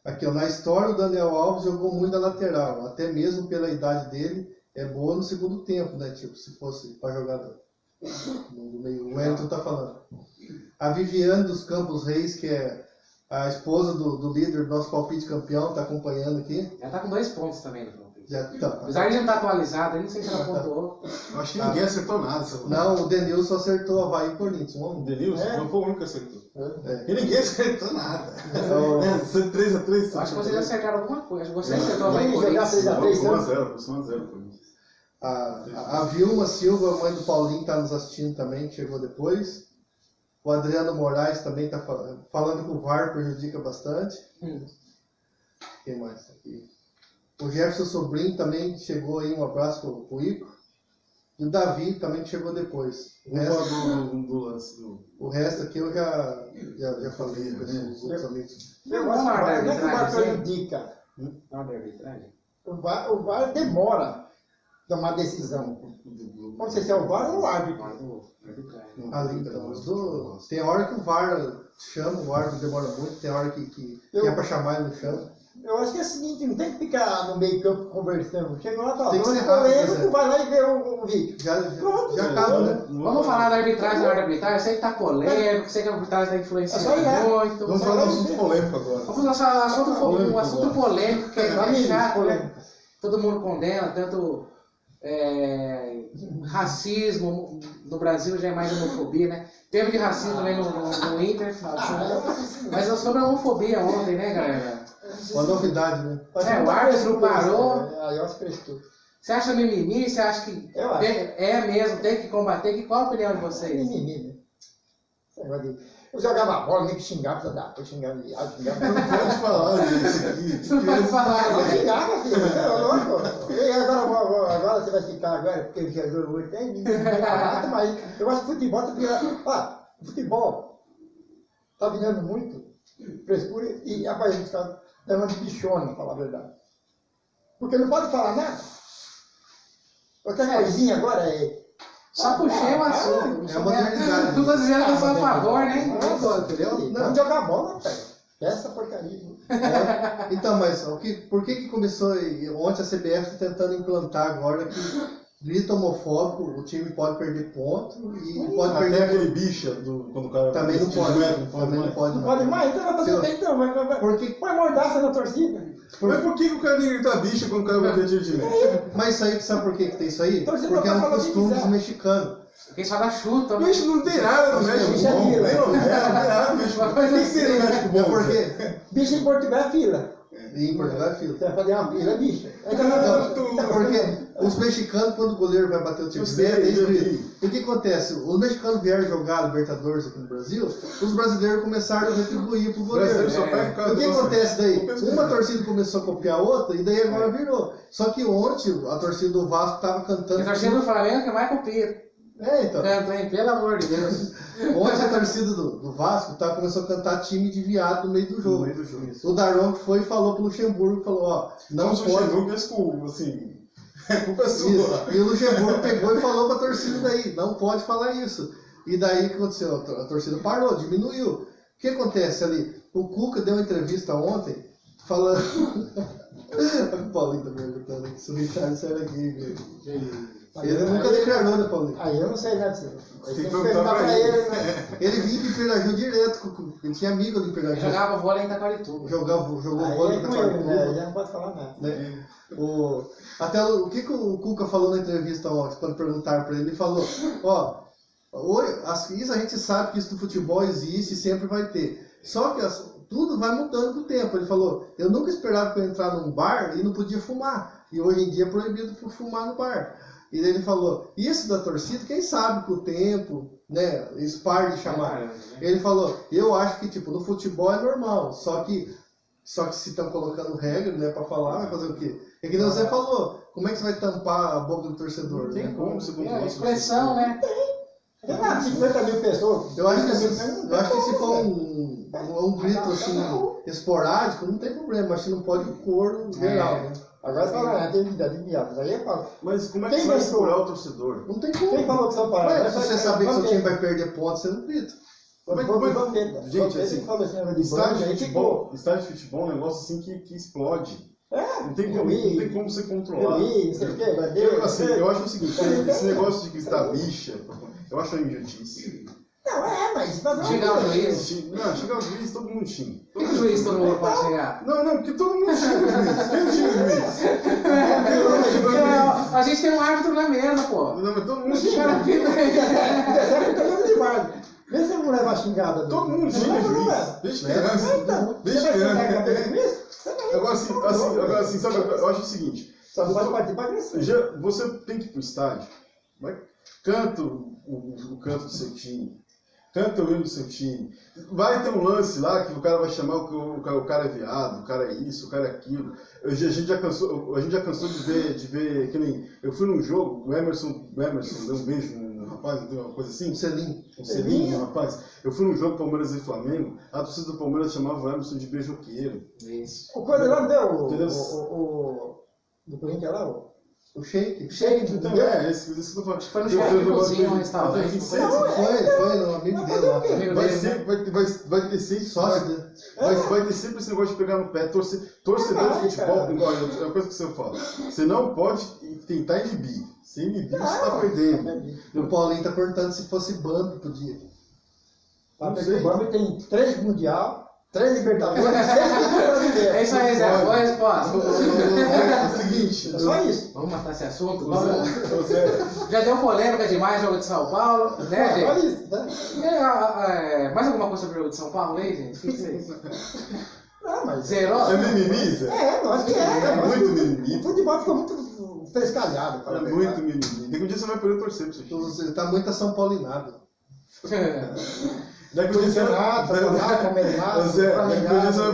Aqui, ó, na história, o Daniel Alves jogou muito na lateral, até mesmo pela idade dele, é boa no segundo tempo, né? Tipo, se fosse para jogar no meio. O Elton tá falando. A Viviane dos Campos Reis, que é a esposa do líder do nosso palpite campeão, tá acompanhando aqui. Já tá com 2 pontos também no palpite. Já, tá. Apesar de não estar atualizado, eu não sei se ela pontuou. Eu acho que ninguém acertou nada. Não, o Denilson acertou Havaí e Corinthians. O Denilson não foi o único que acertou. É. E ninguém acertou nada. Então, 3x3. Eu acho que vocês acertaram alguma coisa. Você acertou a Vamos Corinthians. jogar 3x3. 1x0. a Vilma Silva, mãe do Paulinho, tá nos assistindo também, que chegou depois. O Adriano Moraes também está falando que o VAR prejudica bastante. Quem mais está aqui? O Jefferson Sobrinho também chegou aí, um abraço pro Ico. E o Davi também que chegou depois. O resto aqui eu já falei com os outros amigos. Eu acho que o VAR, não é que o VAR prejudica. O VAR demora a tomar decisão. Não sei se é o VAR ou o árbitro. Ali, então, tem hora que o VAR chama, o árbitro demora muito, tem hora que é para chamar e não chama. Eu acho que é o seguinte, não tem que ficar no meio campo conversando. Chegou lá, fala, Tem que não ser é rápido, polêmico, Zé. vai lá e vê o vídeo. Já acaba, né? Vamos falar da arbitragem na hora da arbitragem. Eu sei que tá polêmico, sei que a arbitragem tá influenciando muito. Vamos falar de um assunto polêmico agora. Vamos lançar um assunto polêmico que é chato, né? Todo mundo condena, tanto racismo, no Brasil já é mais homofobia, né? Teve de racismo também no Inter, mas sobre a homofobia ontem, né, galera? Uma novidade, né? O árbitro parou. Aí eu acho que prestou. Você acha mimimi? Você acha que Eu acho. é mesmo, tem que combater? Qual a opinião de vocês? Mimimi, né? Esse negócio de- Eu jogava bola, nem que xingava, eu xingava viado, xingava. Não pode falar disso aqui. Você não pode falar, Eu né? xingava, filho, você é louco. E agora você vai ficar agora, porque o jogador hoje tem mas eu gosto de futebol, tá virando. Futebol tá virando muito frescura e rapaz, a gente tá levando de bichona, pra falar a verdade. Porque não pode falar nada. Qualquer coisinha agora é. Só puxei o assunto. É uma realidade. Não tô dizendo que eu sou a favor, né? Entendeu? Vamos jogar bola, velho. Essa porcaria. Então, mas por que começou ontem a CBF está tentando implantar agora que grito homofóbico, o time pode perder ponto e pode Até perder. aquele bicha, quando o cara... Também não pode. Também não pode. Não pode mais? Então vai fazer o que então? Porque, Põe mordaça na torcida. Mas por que o cara tem que gritar bicha quando o cara vai ter tiro de meta? mas isso aí, sabe por que tem isso aí? Torcida Porque é um pode falar o que costume dos quiser. mexicanos. Quem só dá chuta. Bicho não tem nada no México Bicho é bom. fila. Nem novela, não tem nada no México bom. Por que tem no México bom? É porque Bicho em Portugal é fila. em Portugal é fila. Você vai fazer uma fila, é bicho. Não, porque Os mexicanos, quando o goleiro vai bater o tiro de meta, eles gritam. E o que acontece? Os mexicanos vieram jogar Libertadores aqui no Brasil, os brasileiros começaram a retribuir pro goleiro. O que acontece daí? Uma torcida começou a copiar a outra, e daí agora virou. Só que ontem a torcida do Vasco tava cantando. A torcida do Flamengo que mais copia. Então. Canta, hein? Pelo amor de Deus. Ontem a torcida do Vasco começou a cantar time de viado no meio do jogo. O Daronco foi e falou pro Luxemburgo, falou, ó, não pode. O Luxemburgo desculpa, assim, culpa é sua. E o Luxemburgo pegou e falou pra torcida daí, não pode falar isso. E daí o que aconteceu? A torcida parou, diminuiu. O que acontece ali? O Cuca deu uma entrevista ontem, falando... O Paulinho tá me perguntando aqui se o Richard era gay, velho. Ele nunca declarou, né, Paulinho? Aí eu não sei, né? Tem que perguntar pra ele, né? Ele vinha de Piraju direto, ele tinha amigo ali em Piraju. Jogava vôlei em Itaquarituba. Jogou Aí vôlei é em com ele, né? Itaquarituba. Já não pode falar nada. Né? Até o que o Cuca falou na entrevista ontem, quando perguntaram pra ele, ele falou, ó, isso a gente sabe que isso do futebol existe e sempre vai ter. Só que tudo vai mudando com o tempo. Ele falou, eu nunca esperava que eu entrar num bar e não podia fumar. E hoje em dia é proibido fumar no bar. E ele falou, isso da torcida, quem sabe com o tempo, né, eles param de chamar. Ele falou, eu acho que tipo, no futebol é normal, só que se estão colocando regra, né, pra falar, vai fazer o quê? É que você falou, como é que você vai tampar a boca do torcedor? Não tem como você controlar. Expressão, né? Tem lá 50 mil pessoas. Eu acho que se for um grito assim, esporádico, não tem problema, mas se não pode o coro geral, né? Agora você fala, tem viados. Aí eu falo. Mas como é que você vai segurar o torcedor? Não tem como. Quem falou que São Paulo? Ué, se você saber que seu time vai perder pontos, você não grita. Gente, assim, estádio de futebol é um negócio assim que explode. Não tem como você controlar. Eu acho o seguinte, esse negócio de gritar bicha, eu acho uma idiotice. Não, mas... Xingar o juiz? Não, xingar o juiz, todo mundo xinga. Por que o juiz todo mundo pode xingar? Não, porque todo mundo xinga o juiz. Quem xinga o juiz? A gente tem um árbitro na mesa, pô. Não, mas todo mundo xinga o juiz. Vê se a mulher vai xingada. Todo mundo xinga o juiz. Deixa criança. Deixa criança. Agora assim, sabe, eu acho o seguinte. Só não pode partir pra agressão. Você tem que ir pro estádio, canta o canto do seu time. Canta o hino do seu time. Vai ter um lance lá que o cara vai chamar o cara é viado, o cara é isso, o cara é aquilo. A gente já cansou de ver que nem. Eu fui num jogo, o Emerson deu um beijo no rapaz, deu uma coisa assim. Um selinho, rapaz. Eu fui num jogo Palmeiras e Flamengo, a torcida do Palmeiras chamava o Emerson de beijoqueiro. Isso. O coisa lá não deu do Corinthians lá, o shake. Então, esse que eu tô falando. Foi no shoppingzinho, no restaurante. Foi no amigo dele lá. Vai ter sempre sócio. Vai ter sempre esse negócio de pegar no pé. Torcedor de futebol, é uma coisa que você fala. Você não pode tentar inibir. Se inibir, você tá perdendo. O Paulinho tá perguntando se fosse Bambi, podia. O Bambi tem 3 mundial. 3 Libertadores, 6 brasileiros. É isso aí, Zé. Boa resposta. É o seguinte. É só isso. Vamos matar esse assunto? Já deu polêmica demais o jogo de São Paulo, né, gente? Olha isso, né? Mais alguma coisa sobre o jogo de São Paulo aí, gente? O que vocês... Não, mas... Zerou? É mimimi, Zé? Eu acho que é. É muito mimimi. O futebol ficou muito frescalhado. É muito mimimi. Daqui um dia você vai poder torcer pra isso aqui. Você tá muito São Paulinado. Daqui um dia você vai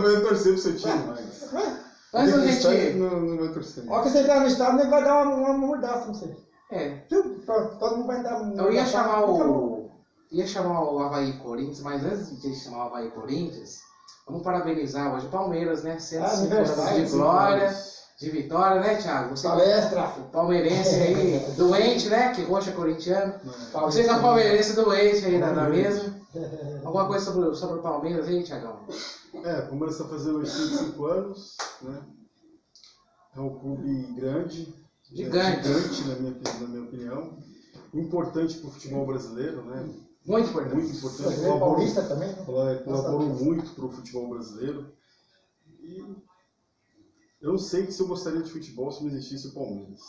poder torcer pro seu time mais. Mas a gente... Não vai torcer. Olha que você entrar no estádio, ele vai dar uma mordaça, não sei. Todo mundo vai dar uma... Eu ia chamar o Avaí Corinthians, mas antes de chamar o Avaí Corinthians, vamos parabenizar hoje o Palmeiras, né? 105 anos de glória, de vitória, né, Thiago? Você Palestra. O palmeirense aí, doente, né? Que roxo é corintiano. Vocês são palmeirense doente aí na mesa. Alguma coisa sobre o Palmeiras aí, Thiagão? O Palmeiras está fazendo 85 anos, né? É um clube grande. Gigante, na minha opinião. Importante para o futebol brasileiro, né? Muito importante. Muito importante. Paulista também, né? Colaborou muito para o futebol brasileiro. E eu não sei se eu gostaria de futebol se não existisse o Palmeiras.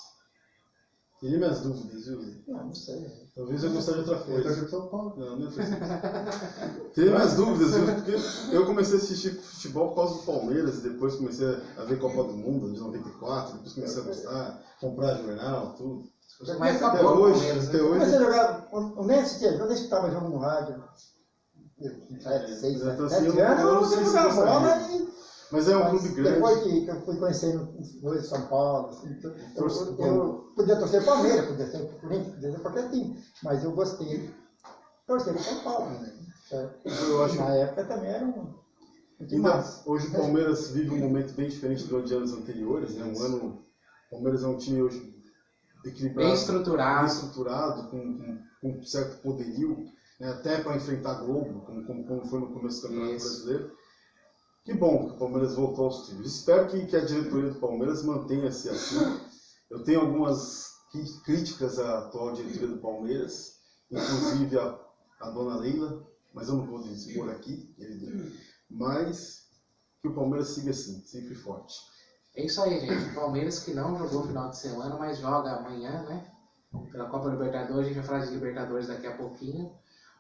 Teria minhas dúvidas, viu? Não sei. Talvez eu gostaria de outra Eu coisa. torço pro São Paulo. Não, não é Teria minhas dúvidas, viu? Porque eu comecei a assistir futebol por causa do Palmeiras, depois comecei a ver Copa do Mundo de 94, depois comecei a gostar, comprar jornal, tudo. Mas Até acabou o hoje, Palmeiras, até né? Eu hoje. comecei a jogar, eu nem assistia, eu nem escutava jogo no rádio. 7, 6, Então, 7 assim, eu anos, eu não não sei sei se jogar gostaria. bola e Mas é um mas clube grande. depois que eu fui conhecendo os São Paulo, assim, Torço pro eu podia torcer Palmeiras, podia ser Corinthians, podia ser qualquer time, mas eu gostei de torcer pro São Paulo. Né? Eu acho Na época também era um time Ainda, massa. hoje o Palmeiras vive um momento bem diferente do de anos anteriores, né? O Palmeiras é um time hoje equilibrado, Bem estruturado. com certo poderio, né? Até para enfrentar a Globo, como foi no começo do Campeonato Isso. Brasileiro. Que bom que o Palmeiras voltou aos trilhos. Espero que a diretoria do Palmeiras mantenha-se assim. Eu tenho algumas críticas à atual diretoria do Palmeiras, inclusive a dona Leila, mas eu não vou dispor aqui, mas que o Palmeiras siga assim, sempre forte. É isso aí, gente. O Palmeiras que não jogou final de semana, mas joga amanhã, né? Pela Copa Libertadores, a gente vai falar de Libertadores daqui a pouquinho.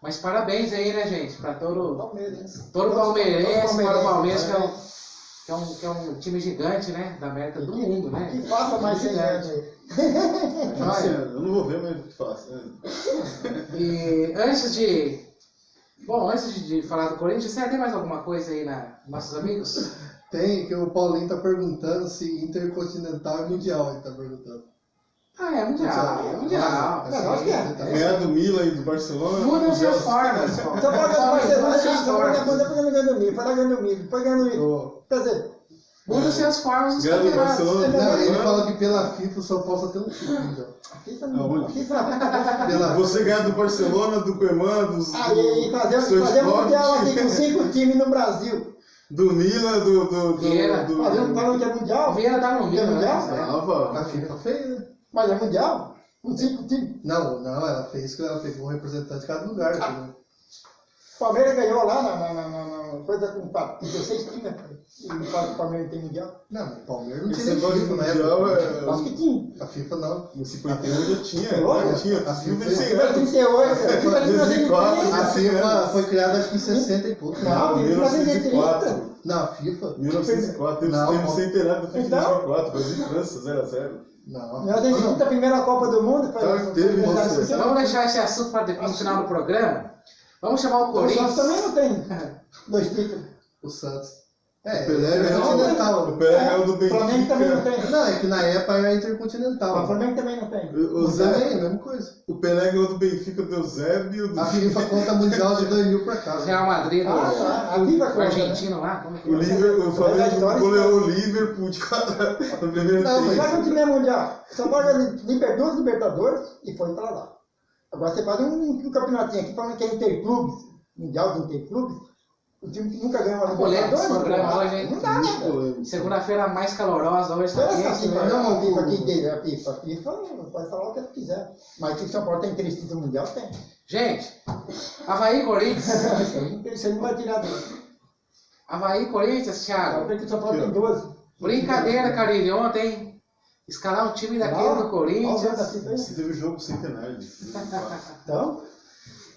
Mas parabéns aí, né, gente? Para todo Palmeiras. palmeirense, para o Palmeiras, né? que é um time gigante, né? Da América do mundo, né? Que faça mais 100 anos aí. Assim, eu não vou ver, mas o que faço. Né? E antes de falar do Corinthians, você tem mais alguma coisa aí nossos amigos? Tem, que o Paulinho tá perguntando se Intercontinental é Mundial, ele tá perguntando. Ah, é mundial. É mundial. Não, acho que é. Ganhar do Milan e do Barcelona. Mudam-se as formas. Então pode ganhar do Barcelona, Mudam-se as depois ganha formas. do Milho, foi ganhando o Milho, foi ganhando o Milho. Quer dizer, Mudam-se as formas dos Ganhar do campeonatos. Barcelona. Não, ele fala que pela FIFA o São Paulo só tem um time mundial. a FIFA não. Pela Você ganhar do Barcelona, do Coeman, Aí fazer um mundial aqui com 5 times no Brasil. do Milan, do Vieira. Fazer um torneio que é O mundial. Vieira tá no É Milan, mundial? né? a FIFA fez, né? Mas é mundial? Com 5 times. Não, ela fez que ela pegou um representante de cada lugar. Entendeu? O Palmeiras ganhou lá na coisa com 16 times. E o Palmeiras tem mundial. Não, o Palmeiras não Esse tinha nem negócio de FIFA na mundial época. Acho que tinha. A FIFA não. No 51 já tinha. Olha, Já tinha. a A FIFA FIFA- em Foi 38, a FIFA de 2004, 1930. A FIFA foi criada acho que em 60 e pouco. Não, Não, 1904. não, a FIFA. 1904. Não, Teve o centenário do FIFA de Então? 2004. Brasil e França, 0x0. Não. Nós temos a primeira Copa do Mundo. Tá, teve você. Vamos deixar esse assunto para depois no final do programa. Vamos chamar o O Santos Corinthians. também não tem 2 títulos. O Santos. É, O Pelé ganhou Intercontinental. o Pelé ganhou do O Flamengo também não Benfica. tem. Não, é que na época era O Intercontinental. Flamengo também não tem. O Também, Zé, a mesma coisa. o Pelé ganhou do Benfica, do Eusébio. Do A FIFA conta mundial de 2000 pra cá. Real Madrid, Ah, a FIFA o conta, né? argentino lá. Como que O Liverpool, o Flamengo história, goleou o Liverpool de 4 no primeiro Não, tempo. Mas o time é mundial. Só paga duas Libertadores e foi pra lá. Agora você faz um campeonatinho aqui falando que é interclubes, mundial de interclubes. O time que nunca ganhou uma A polêmica desse Libertadores. programa hoje, hein? Não dá, né, velho? Segunda-feira mais calorosa hoje. Essa Tá quente, FIFA, né? não, a FIFA aqui dele, a FIFA pode falar o que ela quiser. Mas que o São Paulo tem 3 títulos mundial, tem. Gente, Avaí e Corinthians. Você não vai tirar dele. Avaí e Corinthians, Eu Thiago. creio que o São Paulo tem 12. Brincadeira, Carilho, ontem. Escalar um time daquele do Corinthians. Você teve o jogo centenário. Então,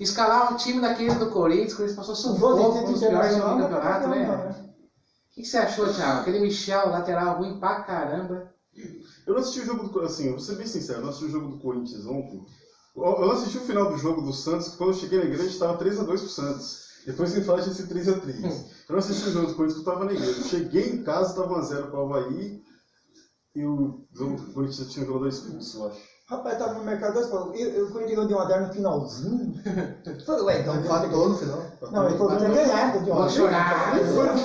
Escalar um time daquele do Corinthians, que eles passou os 12 sufoco títulos nos piores times do internacionais, campeonato, não, né? O que você achou, Thiago? Aquele Michel, lateral ruim pra caramba. Eu não assisti o jogo do assim, vou ser bem sincero, eu não assisti o jogo do Corinthians ontem. Eu não assisti o final do jogo do Santos, que quando eu cheguei na igreja estava 3x2 pro Santos. Depois que falar tinha sido 3x3. Eu não assisti o jogo do Corinthians porque eu estava na igreja. Eu cheguei em casa, estava 1x0 para o Avaí. E o jogo do Corinthians tinha um jogador expulso, eu acho. Rapaz, tava no mercado, falou, o Corinthians deu uma 10 no finalzinho. Eu falei, ué, então Empatou no final. Não, ele falou que tinha ganhado de uma Vou chorar.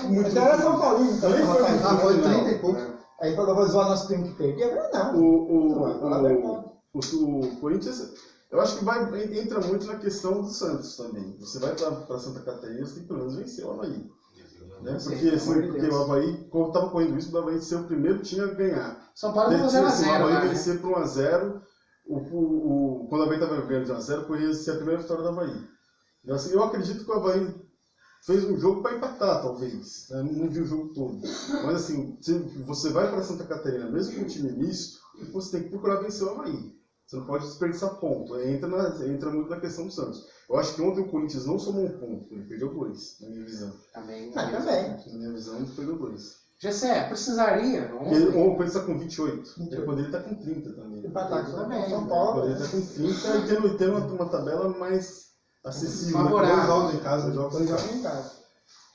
Mas era São Paulino, então, Nem foi rapaz. Ah, foi Não. 30 e pouco. Aí falou, vou zoar nosso primo que perdeu. Eu falei, não. O Corinthians, eu acho que entra muito na questão do Santos também. Você vai para Santa Catarina, você tem que pelo menos vencer o Avaí. Né? Sim, Porque, pelo assim, amor de porque Deus. o Avaí, como estava correndo isso, o Avaí ser o primeiro time a ganhar. São Paulo Ele ficou tinha, 0x0 assim, o lá, Avaí né? vencer por 1x0. Quando o Avaí estava ganhando de 1x0, corria ser a primeira vitória do Avaí. Então, assim, eu acredito que o Avaí fez um jogo para empatar, talvez. Né? Não vi o jogo todo. Mas, assim, se você vai para Santa Catarina, mesmo com um time misto, você tem que procurar vencer o Avaí. Você não pode desperdiçar ponto. Entra muito na questão do Santos. Eu acho que ontem o Corinthians não somou um ponto, ele perdeu 2, na minha visão. Também. Também. Na minha visão, ele perdeu 2. Gessé, precisaria. Porque o Corinthians está com 28. Ele poderia estar com 30 também. Empatar com Também. São Ele Paulo. poderia estar com 30 e tendo uma tabela mais acessível. Favorável. Dois jogos em casa, dois jogos em Dois casa. jogos em casa.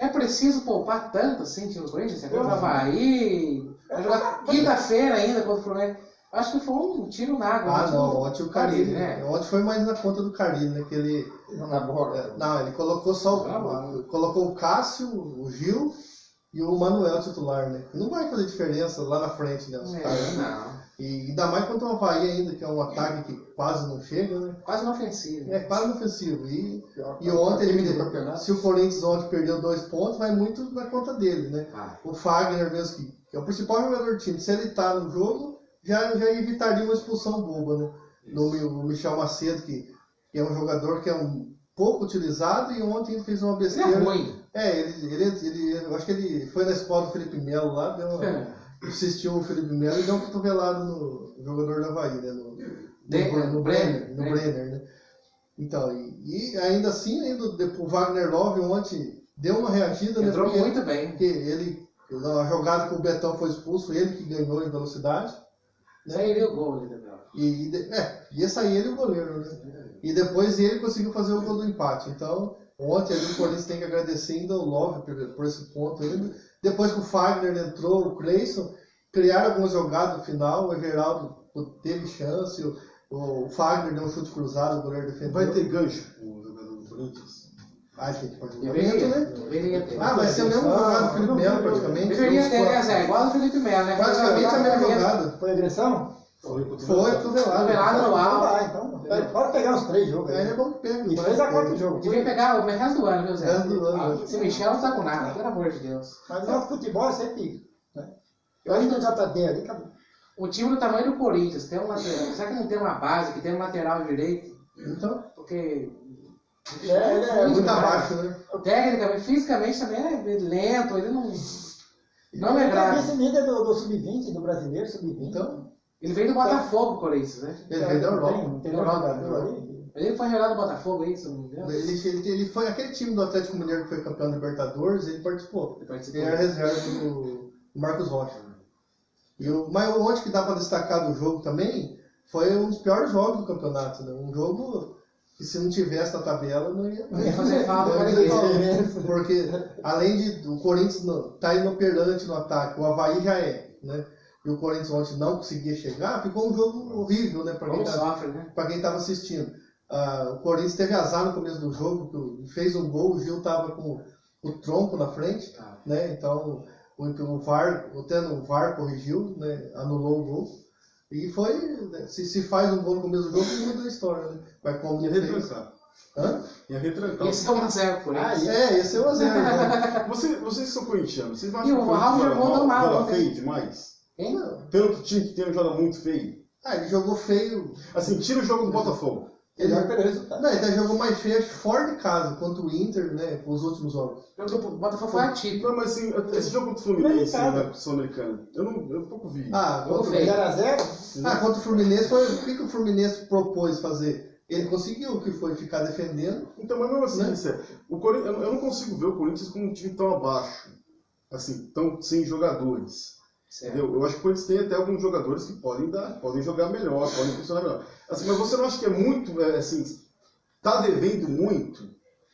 É preciso poupar tanto assim, time do Corinthians? Você contra o Eu- Havaí, vai jogar quinta-feira ainda contra o Fluminense. Acho que foi um tiro na água. Ah, ontem não, no- ontem o Carille, né? Ontem foi mais na conta do Carille, né? Que ele. Na bola. Não, ele colocou só Tá bom. colocou o Cássio, o Gil e o Manuel titular, né? Não vai fazer diferença lá na frente, né? Os caras. Não, E ainda mais contra o Havaí ainda, que é um ataque que quase não chega, né? quase inofensivo. É quase inofensivo. E E ontem time ele, do campeonato. se o Corinthians ontem perdeu 2 pontos, vai muito na conta dele, né? Vai. O Fagner mesmo, que é o principal jogador do time, se ele tá no jogo, já evitaria uma expulsão boba, né? O Michel Macedo, que é um jogador que é um pouco utilizado e ontem ele fez uma Ele besteira. é ruim. Eu acho que ele foi na escola do Felipe Melo lá, assistiu o Felipe Melo e deu uma cotovelada no jogador da Havaí, né? No Brenner, né? Então, e ainda assim, o Wagner Love ontem deu uma reagida, né? Entrou Porque- muito bem. porque ele, na jogada que o Betão foi expulso, ele que ganhou em velocidade. Sairia o gol ali, Gabriel. Ia sair ele e o goleiro, né? E depois ele conseguiu fazer o gol do empate. Então, ontem ali o Corinthians tem que agradecer ainda o Love por esse ponto ainda. Depois que o Fagner entrou, o Cleison, criaram algumas jogadas no final, o Everaldo teve chance, o Fagner deu um chute cruzado, o goleiro defendeu. Vai ter gancho o jogador do Corinthians? Ah, gente, pode Deveria, né? deveria ter. Ah, vai ser o mesmo jogado do Felipe Melo, praticamente. Deveria ter, né, Zé? Igual o Felipe Melo, né? Praticamente a mesma Mesmo. jogada. Foi agressão? Foi, Cotovelado cotovelado. no Então alto. vai, então. Pode pegar os 3 jogos Aí é aí. bom que pega. E 3 a 4 jogos. Devia pegar o resto do ano, viu, Zé? Resto do ano. Esse Michel não tá com nada, pelo amor de Deus. Mas no futebol é sempre. Né? Eu acho que no JD ali acabou. O time do tamanho do Corinthians tem um lateral. Será que não tem uma base que tem um lateral direito? Então, Porque. Ele é muito demais. abaixo, né? Tecnicamente, fisicamente também é lento, ele não. Não é Ele é grave. vice-líder do Sub-20, do brasileiro Sub-20. Então, Ele veio do Botafogo, Corinthians, né? ele veio da Europa. Não tem Europa, jogador Europa. ali. Ele foi revelado do Botafogo aí, se eu não me engano. Ele foi aquele time do Atlético Mineiro que foi campeão da Libertadores, ele participou. Ele participou. Ele era reserva do Marcos Rocha. Mas onde que dá para destacar do jogo também foi um dos piores jogos do campeonato. Né? Um jogo que se não tivesse na tabela não ia fazer falta pra não ia ninguém. fazer falta. Porque além de o Corinthians tá inoperante no ataque, o Havaí já é, né? E o Corinthians ontem não conseguia chegar, ficou um jogo horrível, né? Para Como quem sofre, né? estava assistindo. O Corinthians teve azar no começo do jogo, que fez um gol, o Gil estava com o tronco na frente, né? Então o VAR, até no VAR corrigiu, né? Anulou o gol. E foi, né? Se faz um gol no começo do jogo, muda a história, né? Vai como Ia não fez. retrancar. Hã? Ia retrancar. Esse é 1x0 por isso. Esse é o 1 né? Vocês são corintianos, vocês não E acham o que o Ralf Corinthians jogou mal joga ontem. feio demais? Hein? Pelo que o time que tem, joga muito feio. Ele jogou feio. Assim, tira o jogo do Botafogo. Ele joga pelo resultado. Não, ele até jogou mais feio acho, fora de casa, contra o Inter, né? Os últimos jogos. O Botafogo foi atípico. Não, mas assim, esse jogo contra o Fluminense, na Sul-Americana, eu pouco vi. Contra o feio. 0x0. contra o Fluminense, o que o Fluminense propôs fazer? Ele conseguiu, que foi ficar defendendo. Então, mas mesmo assim, Né? Cé, eu não consigo ver o Corinthians como um time tão abaixo, assim, tão sem jogadores. Certo. Entendeu? Eu acho que o Corinthians tem até alguns jogadores que podem jogar melhor, podem funcionar melhor. Assim, mas você não acha que é muito, assim, tá devendo muito?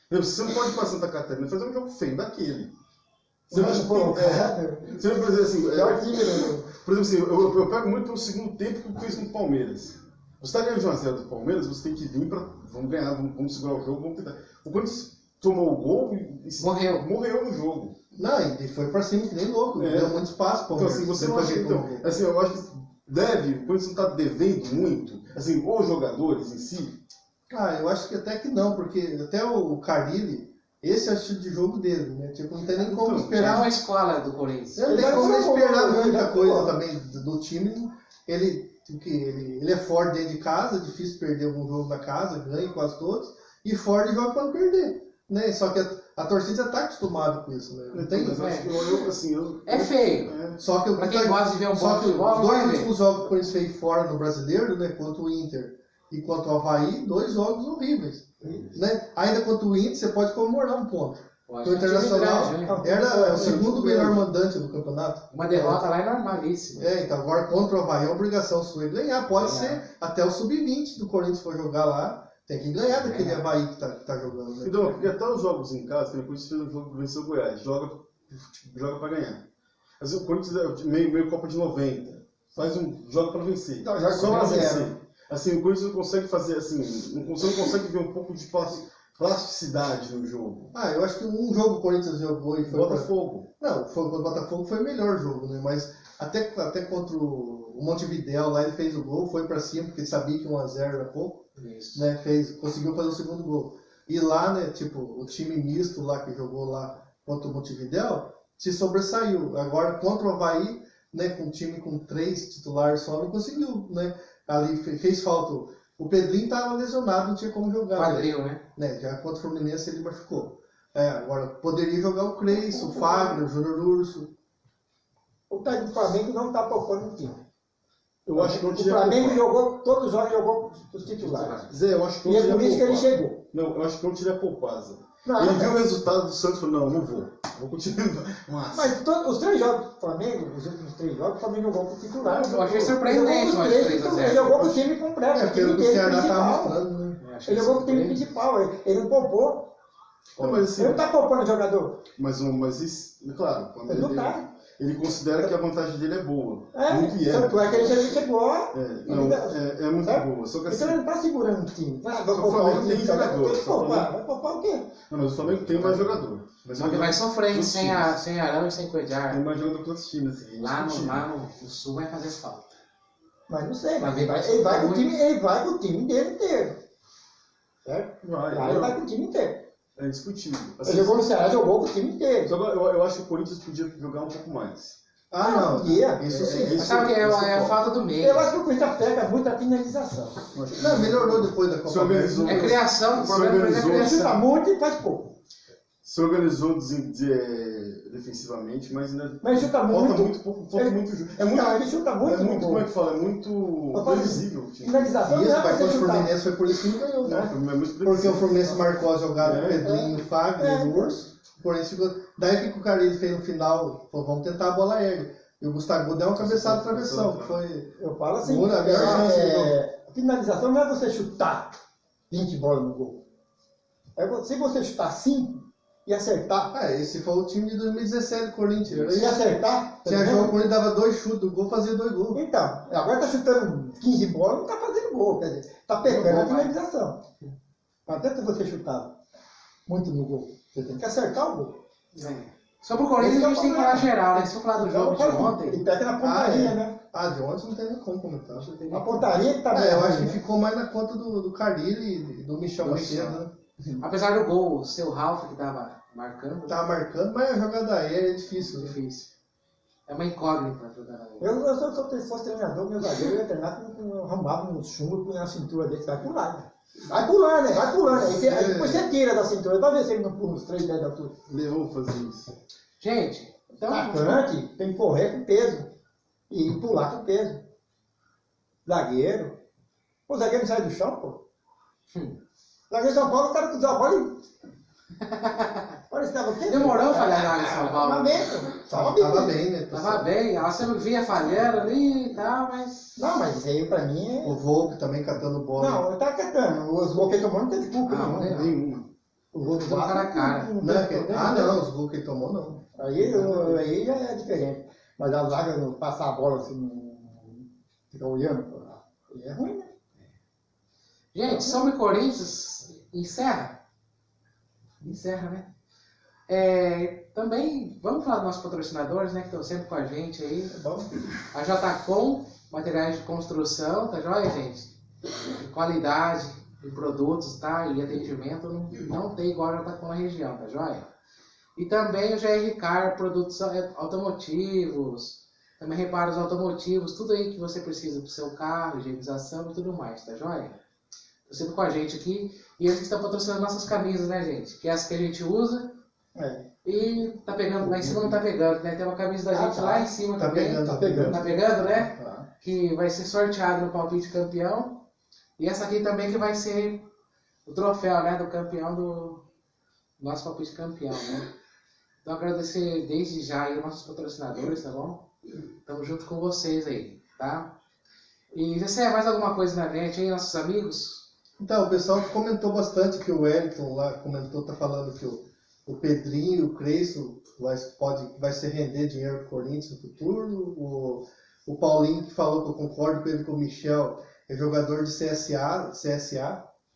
Por exemplo, você não pode ir para Santa Catarina e fazer um jogo feio daquele. Você não acha que você não, por exemplo, assim, Pior time, né? por exemplo, assim, eu pego muito pelo segundo tempo que fez com o Palmeiras. Você está ganhando de 1x0 do Palmeiras, você tem que vir para. Vamos ganhar, vamos segurar o jogo, vamos tentar. O Corinthians tomou o gol e morreu no jogo. Não, e foi pra cima que nem louco, deu muito espaço para Então, assim, você não acha, então, assim, eu acho que deve, o Corinthians não está devendo muito, assim, os jogadores em si. Eu acho que até que não, porque até o Carille, esse é o estilo de jogo dele, né? Tipo, não tem nem como É esperar. uma escola do Corinthians. Não tem como esperar muita coisa jogou. também do time. Ele é forte dentro de casa, é difícil perder algum jogo na casa, ganha quase todos, e forte joga para não perder. Né? Só que a torcida já tá acostumada com isso, né? Não tem. Mas eu acho que É feio. Só que Pra quem gosta de ver um só bom que futebol, os não vai dois ver. últimos jogos que o Corinthians fez fora no Brasileiro, né? Contra o Inter e contra o Avaí, 2 jogos horríveis. Né? Ainda contra o Inter, você pode comemorar um ponto. Pode. O Internacional Time grande, né? era o segundo melhor mandante do campeonato. Uma derrota lá é normalíssima. Então agora contra o Avaí é obrigação sua de ganhar. Pode ser até o sub-20 do Corinthians for jogar lá. Tem que ganhar daquele Avaí que tá jogando. Né? Então, porque até os jogos em casa, que o Corinthians fez um jogo que venceu o Goiás, joga pra ganhar. Assim, o Corinthians é meio Copa de 90, joga pra vencer. Não, joga só pra 1 a 0. vencer. Assim, o Corinthians não consegue fazer assim, não consegue ver um pouco de plasticidade no jogo. Eu acho que um jogo o Corinthians jogou e foi Botafogo. Não, o Botafogo foi o melhor jogo, né? Mas até contra o Montevidéu lá ele fez o gol, foi pra cima, porque sabia que 1 a 0 era pouco. Isso. Né, conseguiu fazer o segundo gol. E lá, né, tipo, o time misto lá que jogou lá contra o Montevidéu se sobressaiu. Agora contra o Avaí, né, com um time com 3 titulares só, não conseguiu, né? Ali fez falta. O Pedrinho estava lesionado, não tinha como jogar. Quadril, né? Já contra o Fluminense ele machucou. Agora poderia jogar o Cleiton, o Fagner, o Júnior Urso. O técnico do Flamengo não está poupando o time. Eu acho que não O tinha Flamengo jogou, todos os jogos jogou os titulares. Zé, eu acho que E não é tinha por isso que ele poupar. chegou. Não, eu acho que não tira poupasa. Não, Ele não, viu o resultado do Santos e falou, não vou. Vou continuar. Mas os 3 jogos do Flamengo, os últimos 3 jogos, o Flamengo jogou com o titular. Eu achei surpreendente, mas 3 a 0. Ele jogou com o time completo, o time Pelo que o dele Ceará tá principal. mostrando, né? Ele jogou com o time principal, ele não poupou. Não, mas assim, Ele não está poupando o jogador. mas isso, claro, quando Ele não tá. ele considera que a vantagem dele é boa. É, Muito e é. tanto é que ele chegou. É muito Certo? boa. Só que assim, Então ele não está segurando o time. Vai O poupar Flamengo o time, tem cara, jogador, tem que só poupar. Vai poupar o quê? não, mas o Flamengo tem mais jogador. Só que vai sofrendo Dos sem Arão e sem Coedjar. Tem mais jogador que outros times. Assim, Lá no Sul vai fazer falta. Mas não sei, Mas ele vai com o time dele inteiro. Certo? Lá ele vai com o time inteiro. É discutível. Ele Assim, jogou no Ceará, jogou com o time inteiro. só que eu acho que o Corinthians podia jogar um pouco mais. Não. Isso sim. Mas sabe que é a falta do meio. Eu acho que o Corinthians pega muito a finalização. Não, melhorou depois da Copa Se organizou. América. É criação, o problema é a organizou. Ele chuta criação. muito e faz pouco. Se organizou defensivamente, mas ainda Mas ele chuta falta muito. muito pouco. Falta muito jogo. Não, ele chuta muito no como gol. é que fala? É muito previsível. o time. Finalização Isso, não é mas pra contra você o chutar. Fluminense foi por isso que não ganhou, É, né? é muito Porque o previsível. Fluminense marcou a jogada do É. Pedrinho, o Fagner, o Urso. O Corinthians ficou. Daí o que o Carille fez no final? Falou, vamos tentar a bola aérea. E o Gustavo deu uma cabeçada de travessão, que foi. Eu falo assim, Boa, a melhor chance do jogo. finalização não é você chutar 20 bolas no gol. Se você chutar 5 e acertar, Esse foi o time de 2017 do Corinthians. Era se isso. acertar, Tinha tá jogo, o vendo? Corinthians dava 2 chutes do gol, fazia 2 gols. Então, agora tá chutando 15 bolas, não tá fazendo gol, quer dizer, tá pegando a finalização. Não adianta você chutar muito no gol, você tem que acertar o gol. Sobre o Corinthians a gente tem que falar geral, né? Se for falar do Então, jogo de eu falo, ontem, ele pega na pontaria, é. né? De ontem não tem nem como comentar. A pontaria que tá Eu ruim, acho que né? ficou mais na conta do Carille e do Michel Michel. Macedo, né? apesar do gol, o seu Ralf que tava marcando, Tava marcando, mas a jogada aérea é difícil, né? difícil. É uma incógnita jogar na Se eu fosse treinador, meu zagueiro, eu ia treinar arrumava um chumbo na cintura dele, vai pular, né? Vai pulando, né? Vai pulando. Aí depois você tira da cintura, vai ver se ele não pula uns 3 metros de altura. Levou fazer isso. Gente, então. Atacante tem que correr com peso. E pular com peso. Zagueiro. O zagueiro não sai do chão, pô. Zagueiro de São Paulo, o cara cruzou a bola e. Olha, estava o quê? Demorou a falhar lá em São Paulo. Tava bem, né? Tava bem, ela sempre via falhando ali e tal, mas. Não, mas isso aí pra mim é. O Volpe também catando bola. Não, ele tá catando. Os gols que ele tomou não teve culpa Não, nenhuma. Nenhuma. O gol do Tudo cara a cara. não Não, teve problema. não, os gols que ele tomou não. Aí já é diferente. Mas a zaga não passar a bola assim, não fica olhando, pô, aí é ruim, né? Gente, sobre Corinthians, encerra. Encerra, né? Também, vamos falar dos nossos patrocinadores, né? Que estão sempre com a gente aí. A JCom, materiais de construção, tá joia, gente? De qualidade, de produtos, tá? E atendimento não tem igual a JCom na região, tá joia? E também o GR Car, produtos automotivos, também reparos automotivos, tudo aí que você precisa pro seu carro, higienização e tudo mais, tá joia? sempre com a gente aqui. E eles estão patrocinando nossas camisas, né, gente? Que é essa que a gente usa. É. E tá pegando, lá em cima não tá pegando, né? Tem uma camisa da gente lá em cima Tá também. pegando, Tá pegando. Tá pegando, né? Tá. Que vai ser sorteado no palpite campeão. E essa aqui também que vai ser o troféu, né? Do campeão do nosso palpite campeão, né? Então agradecer desde já aí os nossos patrocinadores, tá bom? Tamo junto com vocês aí, tá? E Gessé, mais alguma coisa na net aí, nossos amigos? Então, o pessoal comentou bastante que o Wellington lá comentou, tá falando que o Pedrinho, o Creço vai se render dinheiro pro Corinthians no futuro. O Paulinho que falou que eu concordo com ele, com o Michel, é jogador de CSA,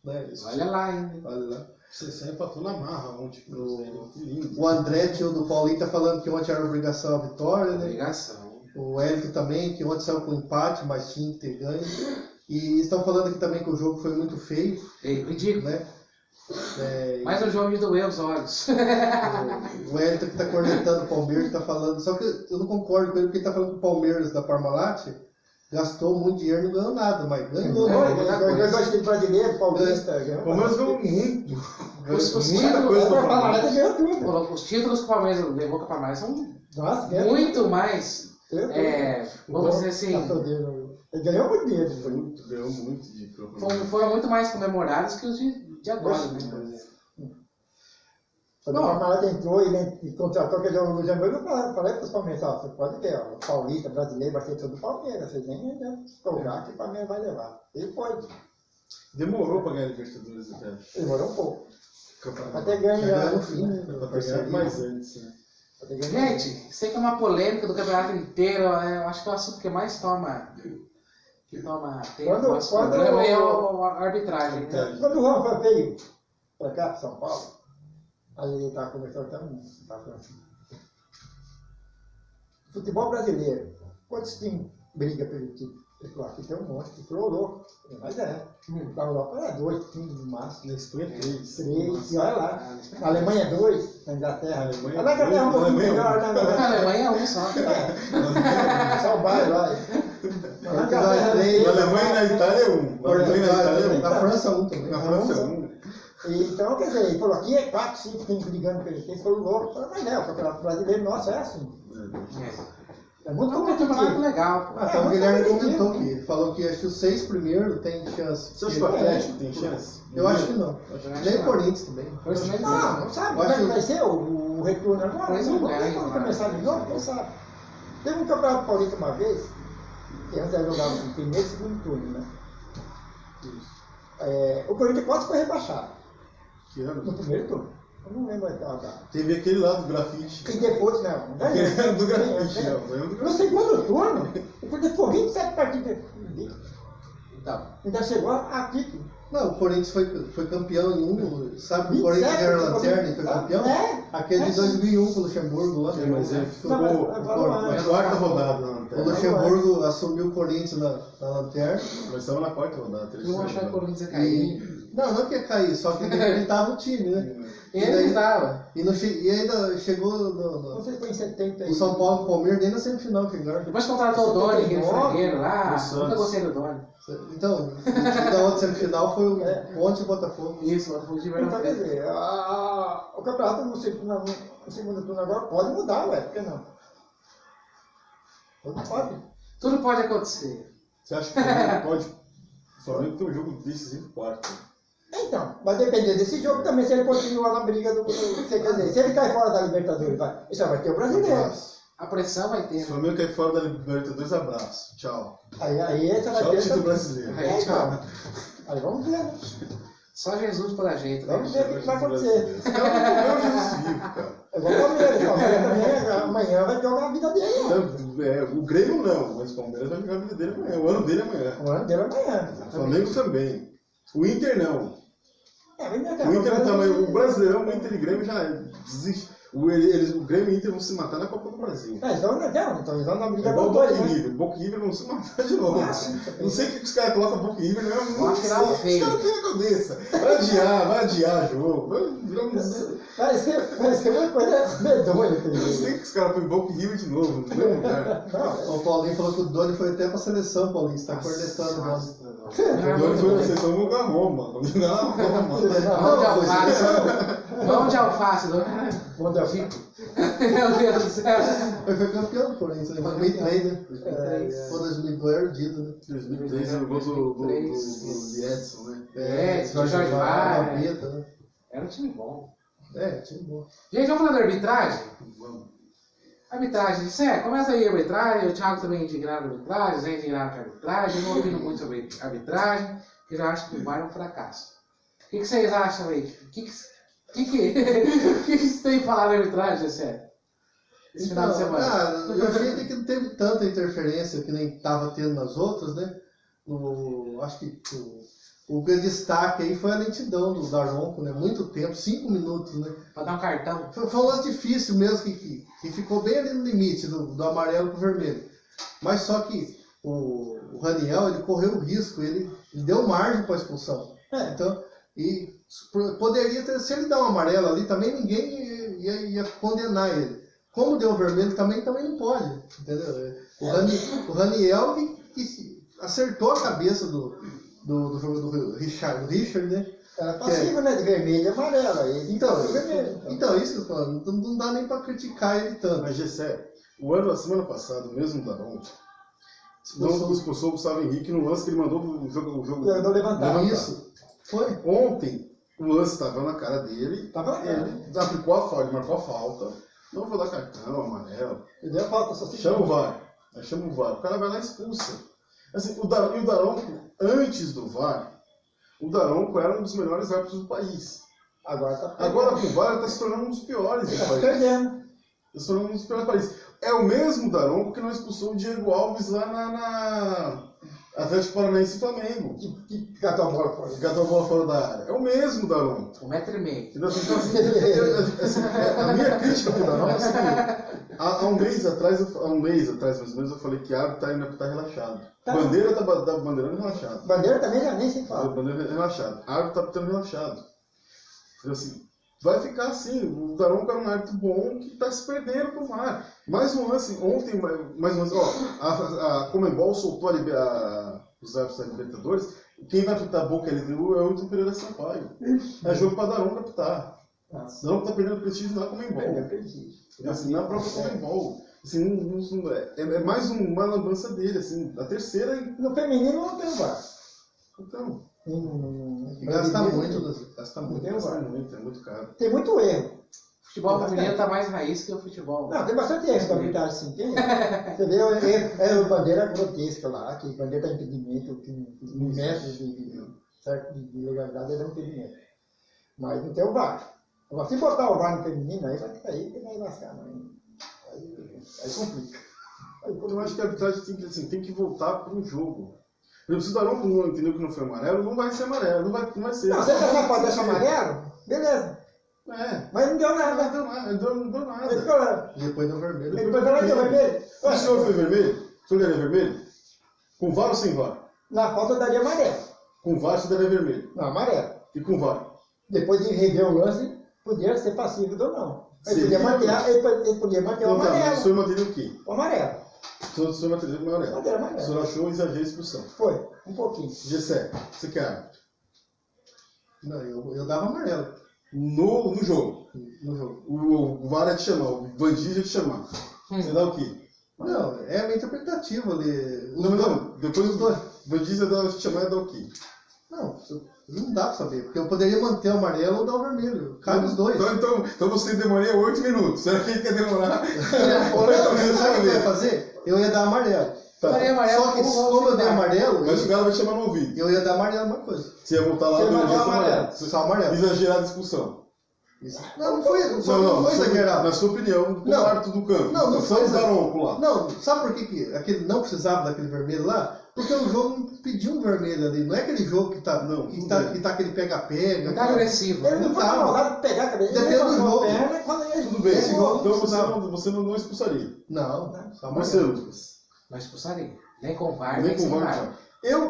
né? Olha lá, hein? Olha lá. Você empatou na marra ontem. Que lindo. O André, tio do Paulinho, tá falando que ontem era obrigação a vitória, né? Obrigação. O Wellington também, que ontem saiu com empate, mas tinha que ter ganho. E estão falando aqui também que o jogo foi muito feio, É ridículo. né? Mais um jogo de doer os olhos. O Wellington que está cornetando o Palmeiras está falando, só que eu não concordo com ele, porque ele está falando que o Palmeiras da Parmalat gastou muito dinheiro e não ganhou nada, mas ganhou. Ganhou dois times brasileiros, Paulista. O Palmeiras ganhou muito. Os Muita coisa O do Palmeiras. Parmalat ganhou tudo. Os títulos que o Palmeiras levou com o Palmeiras são Nossa, ganhou muito mais, vamos dizer assim, Ele ganhou muito dinheiro. Ganhou muito de foram muito mais comemorados que os de agora, né? Quando o Parmalat entrou e contratou aquele Luciano, eu falei para os palmeirenses, ó, você pode ver, ó, o Paulista, brasileiro, vai ser todo do Palmeiras, vocês nem devem empolgar que o Palmeiras vai levar. Ele pode. Demorou pra ganhar a Libertadores até. Demorou um pouco. Campeonato. Até ganhar no fim, né? Pra ter ganhado mais antes, né? Gente, sei que é uma polêmica do campeonato inteiro, eu acho que é o assunto que mais toma tempo no nosso programa é a arbitragem. Né? Quando o Juan veio para cá, para São Paulo, aí ele estava conversando até tava falando assim, futebol brasileiro, quantos times briga pelo título? Ele falou, aqui tem um monte, que falou louco. Mas é. Na Europa é 2 times no máximo. Na Espanha 3. 3, e olha lá. Na Alemanha 2, na Inglaterra. Na Alemanha, Na Inglaterra é um pouquinho melhor, Na né? Alemanha é um só. Só o bairro lá. Na Inglaterra Na Alemanha e na Itália é 1. Na Alemanha e na Itália é 1. Na França 1 também. Na França é 1. Então, quer dizer, ele falou, aqui é 4, 5 times brigando pelo título. Ele falou louco. Falou, mas não, o campeonato brasileiro nosso é assim. É muito É um campeonato competitivo. legal. Pô. Então o Guilherme comentou que ele falou que acho que os 6 primeiros tem chance. Você acha que o Atlético tem chance? Eu acho que não. Nem o Corinthians também. Força também Não sabe como é que vai ser o retorno agora? Pois Não é, tem como começar de novo, quem sabe? Teve um campeonato paulista uma vez, que antes era jogado no primeiro e segundo turno, né? O Corinthians quase foi rebaixado Que ano? no primeiro turno. Eu não lembro a data. Teve aquele lá do grafite. E depois, não. Aquele era do grafite, não. Foi do No grafite. segundo turno, o Corinthians ficou 27 partidas. Então, Ainda chegou a título. Não, o Corinthians foi campeão em um. Sabe que o Corinthians 27, era lanterna e foi campeão? É. Aquele de 2001 com o Luxemburgo lá. Mas ele ficou Não, na quarta rodada na O lanterna. Luxemburgo assumiu o Corinthians na lanterna. Mas estava na quarta rodada. eu vou achar que o Corinthians ia E... cair. Não que ia cair, só que ele enfrentava o time, né? Ele estava. E ainda chegou Não sei se foi em 70 o São Paulo e o Palmeiras nem na semifinal chegaram. Depois contratou o Doni, aquele estrangeiro lá. O Santos. Nunca gostei do Doni. Então, o time da outra semifinal foi o Ponte e o Botafogo. Isso, o time era Então, quer dizer, o campeonato no segundo turno agora pode mudar, ué, por que não? Pode. Tudo pode acontecer. Você acha que o Flamengo pode? O Flamengo tem um jogo decisivo quarto. Então, vai depender desse jogo também, se ele continuar na briga do. Quer dizer, se ele cair fora da Libertadores, vai. Isso vai ter o brasileiro. A pressão vai ter. Se o Flamengo cair fora da Libertadores, abraço. Tchau. Aí você vai Tchau, ter. título brasileiro. Aí, tchau. Aí vamos ver, né? Só Jesus pela gente, né? Vamos ver o que vai acontecer. É o Jesus vivo, cara. Eu vou Palmeiras, o Palmeiras também amanhã vai jogar a vida dele. O Grêmio não, mas o Palmeiras vai jogar a vida dele amanhã. O ano dele amanhã. O ano dele amanhã. O Flamengo também. O Inter não. É, mas O Inter não tá, mas o Brasileirão, o Inter e o Grêmio já desiste. O Grêmio e o Inter vão se matar na Copa do Brasil. Então eles vão na briga É igual com o Boca dois, e né? River. Boca e River vão se matar de novo. Não sei o que os caras colocam Boca e River, não é muito. Vão tirar o feio. Os caras têm na cabeça. Vai adiar jogo. Vai virar um. Vai ser uma coisa medonha. Não sei que os caras põem Boca e River de novo, no mesmo lugar. Não, O Paulinho falou que o Doni foi até pra seleção, Paulinho. Você tá cornetando, Nossa, mano. Vocês estão no Roma. Mão de alface. Mão de alface. Mão de alface. Meu Deus do céu. Ele foi campeão do Corinthians, em 2003, né? Foi 2002 erudito, né? 2003 é o gol do Edson, né? Jorge Var, né? né? Era um time bom. Time bom. Gente, vamos falar da arbitragem? Vamos. Arbitragem, começa aí a arbitragem, o Thiago também é indignado com a arbitragem, o Zé é indignado com a arbitragem, eu não opino muito sobre arbitragem, porque eu já acho que o VAR é um fracasso. O que vocês acham aí? O que vocês têm falado da arbitragem, Zé? Esse final de semana. Eu achei que não teve tanta interferência que nem estava tendo nas outras, né? Acho que o grande destaque aí foi a lentidão do Daronco, né? Muito tempo, 5 minutos, né? Pra dar um cartão. Foi um lance difícil mesmo, que ficou bem ali no limite do amarelo pro vermelho. Mas só que o Raniel, ele correu o risco, ele deu margem para a expulsão. Então, poderia ter, se ele dar um amarelo ali, também ninguém ia condenar ele. Como deu o vermelho, também não pode, entendeu? O Raniel que acertou a cabeça do Richard, né? Era passivo, né? De vermelho e amarelo. Então, isso que eu tô falando, não dá nem pra criticar ele tanto. Mas, Gessé, a semana passada, o mesmo Daronco expulsou o Gustavo Henrique no lance que ele mandou o jogo levantar. Isso. Foi. Ontem, o lance estava na cara dele, ele aplicou a falta, marcou a falta. Não vou dar cartão, amarelo. Ele deu a falta, só se chama o VAR. O cara vai lá e expulsa. Assim, o Daronco, antes do VAR, o Daronco era um dos melhores árbitros do país. Agora com o VAR, ele está se tornando um dos piores do país. Perdendo. Está se tornando um dos piores do país. É o mesmo Daronco que não expulsou o Diego Alves lá na Atlético Paranaense e Flamengo. Que catou a bola fora. Catou a bola fora da área. É o mesmo Daronco. 1,5 m. Então, a minha crítica pro Daronco é a seguinte. Há um mês atrás, mais ou menos, eu falei que a árbitro ainda está relaxado. Bandeira tá bandeirando relaxado. Bandeira também já nem se fala. Bandeira relaxado. A árbitro tá ficando relaxado. Então, assim, vai ficar assim. O Daronco era um árbitro bom que está se perdendo pro VAR. Mais um lance, ontem, a Conmebol soltou os árbitros da Libertadores. Quem vai apitar a boca LDU é o Hilton Pereira Sampaio. É jogo para Daronco apitar. Daronco está perdendo prestígio na Conmebol. Assim, na própria Conmebol. Assim, é mais uma lambança dele, assim, a terceira. No feminino não tem VAR. Então. Gasta muito, É muito caro. Tem muito erro. O futebol feminino tá mais raiz que o futebol. Não, tem bastante erro da arbitragem, sim. Tem. Você vê a bandeira grotesca lá, que bandeira da impedimento, que um metro de legalidade é um impedimento. Mas não tem o VAR. Agora, se botar o VAR no feminino, aí vai cair que vai lascar. Aí complica. Eu acho que a arbitragem tem que voltar para um jogo. Se o Daronco não entendeu que não foi amarelo, não vai ser amarelo, não vai ser. Não, você já pode deixar amarelo? Beleza. Mas não deu nada. Não deu nada. Depois deu vermelho. Depois deu vermelho. O senhor foi vermelho? O senhor daria vermelho? Com VAR ou sem VAR? Na falta eu daria amarelo. Com VAR você daria vermelho? Não, amarelo. E com VAR? Depois de rever o lance, podia ser passivo ou não. Ele podia manter o amarelo. O senhor manteria o quê? O amarelo. O senhor manteria o amarelo. O senhor achou exagero e expulsão? Foi, um pouquinho. Gessé, você quer árbitro? Não, eu dava amarelo. No jogo? No jogo. O VAR ia te chamar, o Vandinho ia te chamar. Você dá o quê? Não, é meio interpretativo ali. Não, depois o Vandinho ia te chamar e dar o quê? Não dá pra saber, porque eu poderia manter o amarelo ou dar o vermelho. Cabe os dois. Então você demoraria 8 minutos. Será que ele quer demorar? Sabe o que eu ia fazer? Eu ia dar amarelo. Tá. Só que como eu dei amarelo, mas o cara vai te chamar no ouvido. eu ia dar amarelo uma coisa. Você ia voltar lá no amarelo. Só amarelo. Exagerada a expulsão. Não foi exagerado. Na sua opinião, como árbitro do campo. Não foi exagerado lá. Não, sabe por que aquele não precisava daquele vermelho lá? Porque o jogo não pediu um vermelho ali. Não é aquele jogo que tá aquele pega-pega. Não tá agressivo. Ele não tá mal de pegar a cabeça. Depende do jogo. Tudo bem. Então você não expulsaria. Não. Você, Lucas. Não expulsaria. Nem com VAR, nem com VAR.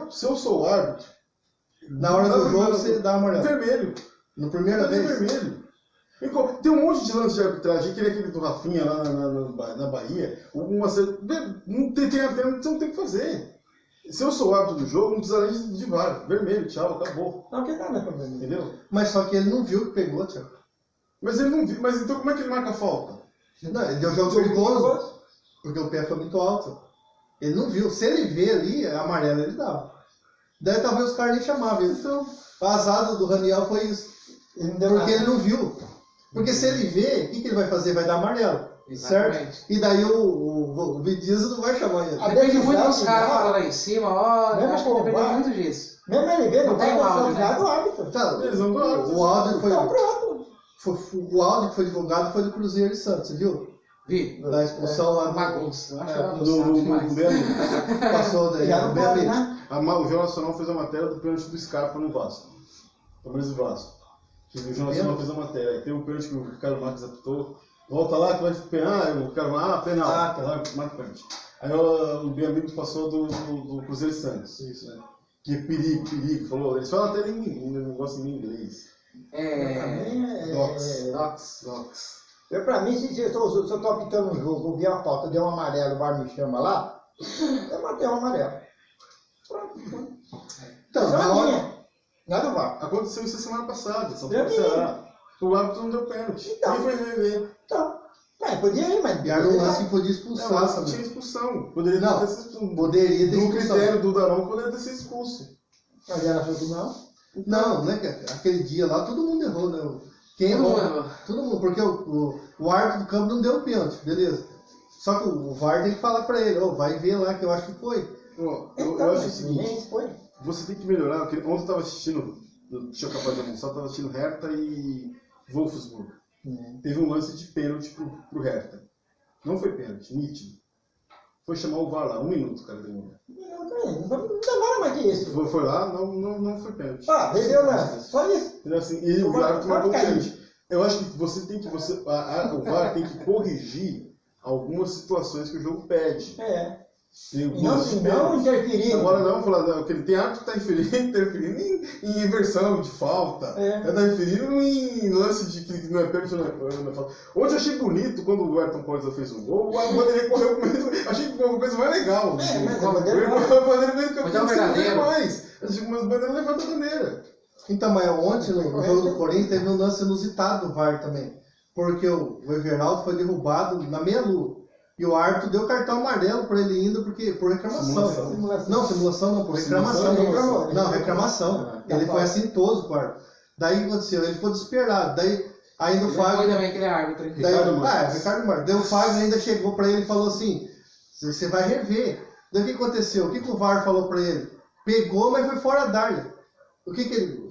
Se eu sou árbitro, na hora do jogo você dá amarelo. Vermelho. No primeira vez? Vermelho. Tem um monte de lance de arbitragem, que nem aquele do Rafinha lá na Bahia. Você não tem o que fazer. Se eu sou o árbitro do jogo, não precisa nem de VAR. Vermelho, tchau, acabou. Não, que nada é problema. Entendeu? Mas só que ele não viu que pegou, Thiago. Mas ele não viu. Mas então como é que ele marca a falta? Não, ele deu jogo perigoso, porque o pé foi muito alto. Ele não viu. Se ele vê ali, a amarela ele dava. Daí talvez os caras nem chamavam. Então, o azar do Raniel foi isso. Ele não deu Porque nada. ele não viu. Porque se ele vê, o que ele vai fazer? Vai dar amarelo. Exatamente. Certo? E daí o Vidiz não vai chamar ele. Depende muito dos decisão, caras não. falando lá em cima, ó. Mesmo Acho que com o depende VAR. muito disso. Mesmo ele vendo, Não vai tem ter áudio, sancionado o árbitro. Tá, Eles não dão o áudio foi, Então pronto. o áudio que foi divulgado foi do Cruzeiro e Santos, você viu? Vi. Da expulsão lá Bagunça. Eu acho É, bagunçado demais. Do BM. passou daí. Já não bem pode, amigo. né? O Jornal Nacional fez a matéria do pênalti do Scarpa no Vasco. Palmeiras e Vasco. Que o Jornal Nacional fez a matéria. Aí tem um pênalti que o Ricardo Marques apitou. Volta lá que vai penar, o cara vai, penal. Ah, tá. Lá, marca pênalti. Aí o bem amigo passou do Cruzeiro e Santos. Isso, né? Que é perigo. Falou, eles falam até em negócio em inglês. Pra É. mim, Docs. Pra mim, se eu tô apitando um jogo, eu vi a falta, deu um amarelo, o VAR me chama lá, eu matei um amarelo. Pronto. Então, Essa é na a hora, minha. Nada VAR. Aconteceu isso semana passada, São Pra Paulo mim. Ceará. O árbitro não deu pênalti. Então. Quem foi rever? Então, podia ir, mas... e era um lance que podia É, expulsar mas também. tinha expulsão. Poderia Não, ter sido expulso. Poderia ter Do expulsão. critério do Daron, poderia ter sido expulso. Mas ela achou que não. Não, né, cara? Aquele dia lá todo mundo errou, né? Quem Todo errou? mundo errou. Todo mundo, porque o árbitro do campo não deu o pênalti, beleza. Só que o VAR tem que falar pra ele, ó, vai ver lá que eu acho que foi. Ó, Então, eu acho o mas seguinte, ninguém foi. você tem que melhorar. Porque ontem eu estava assistindo, eu tinha capaz de almoçar, eu estava assistindo Hertha e Wolfsburg. Teve um lance de pênalti pro Hertha. Não foi pênalti, nítido. Foi chamar o VAR lá, 1 minuto, cara, demorou. Não demora mais que isso. Foi lá, não foi pênalti. Ah, entendeu, né? Só isso. Entendeu? Assim, e o O VAR árbitro marcou caiu. pênalti. Eu acho que você tem que. O VAR tem que corrigir algumas situações que o jogo pede. É. Tem E não, gols de não pênalti. interferindo. Agora não, falar não, que ele tem árbitro que está interferindo em inversão de falta. É. Está interferindo em lance de que não é pênalti, não é falta. Hoje eu achei bonito quando o Ayrton Costa fez um gol, o Vanderlei correu com ele. Achei que foi uma coisa mais legal. É, mas o o Vanderlei Vanderlei Mas é um verdadeiro. mais. Mas o Vanderlei levanta a bandeira. Então, mas ontem no jogo do Corinthians teve um lance inusitado do VAR também. Porque o Everaldo foi derrubado na meia-lua. E o árbitro deu cartão amarelo pra ele indo por reclamação. Simulação. Não, simulação não, por reclamação. Simulação, Não, reclamação. Ele foi assintoso com o árbitro. Daí o que aconteceu? Ele ficou desesperado. Daí ainda o Ele foi Fábio. também que ele é árbitro. hein? Daí, Ricardo Marques. Ricardo Marques. Daí o Fábio ainda chegou pra ele e falou assim: você vai rever. Daí o que aconteceu? O que o VAR falou pra ele? Pegou, mas foi fora da área. O que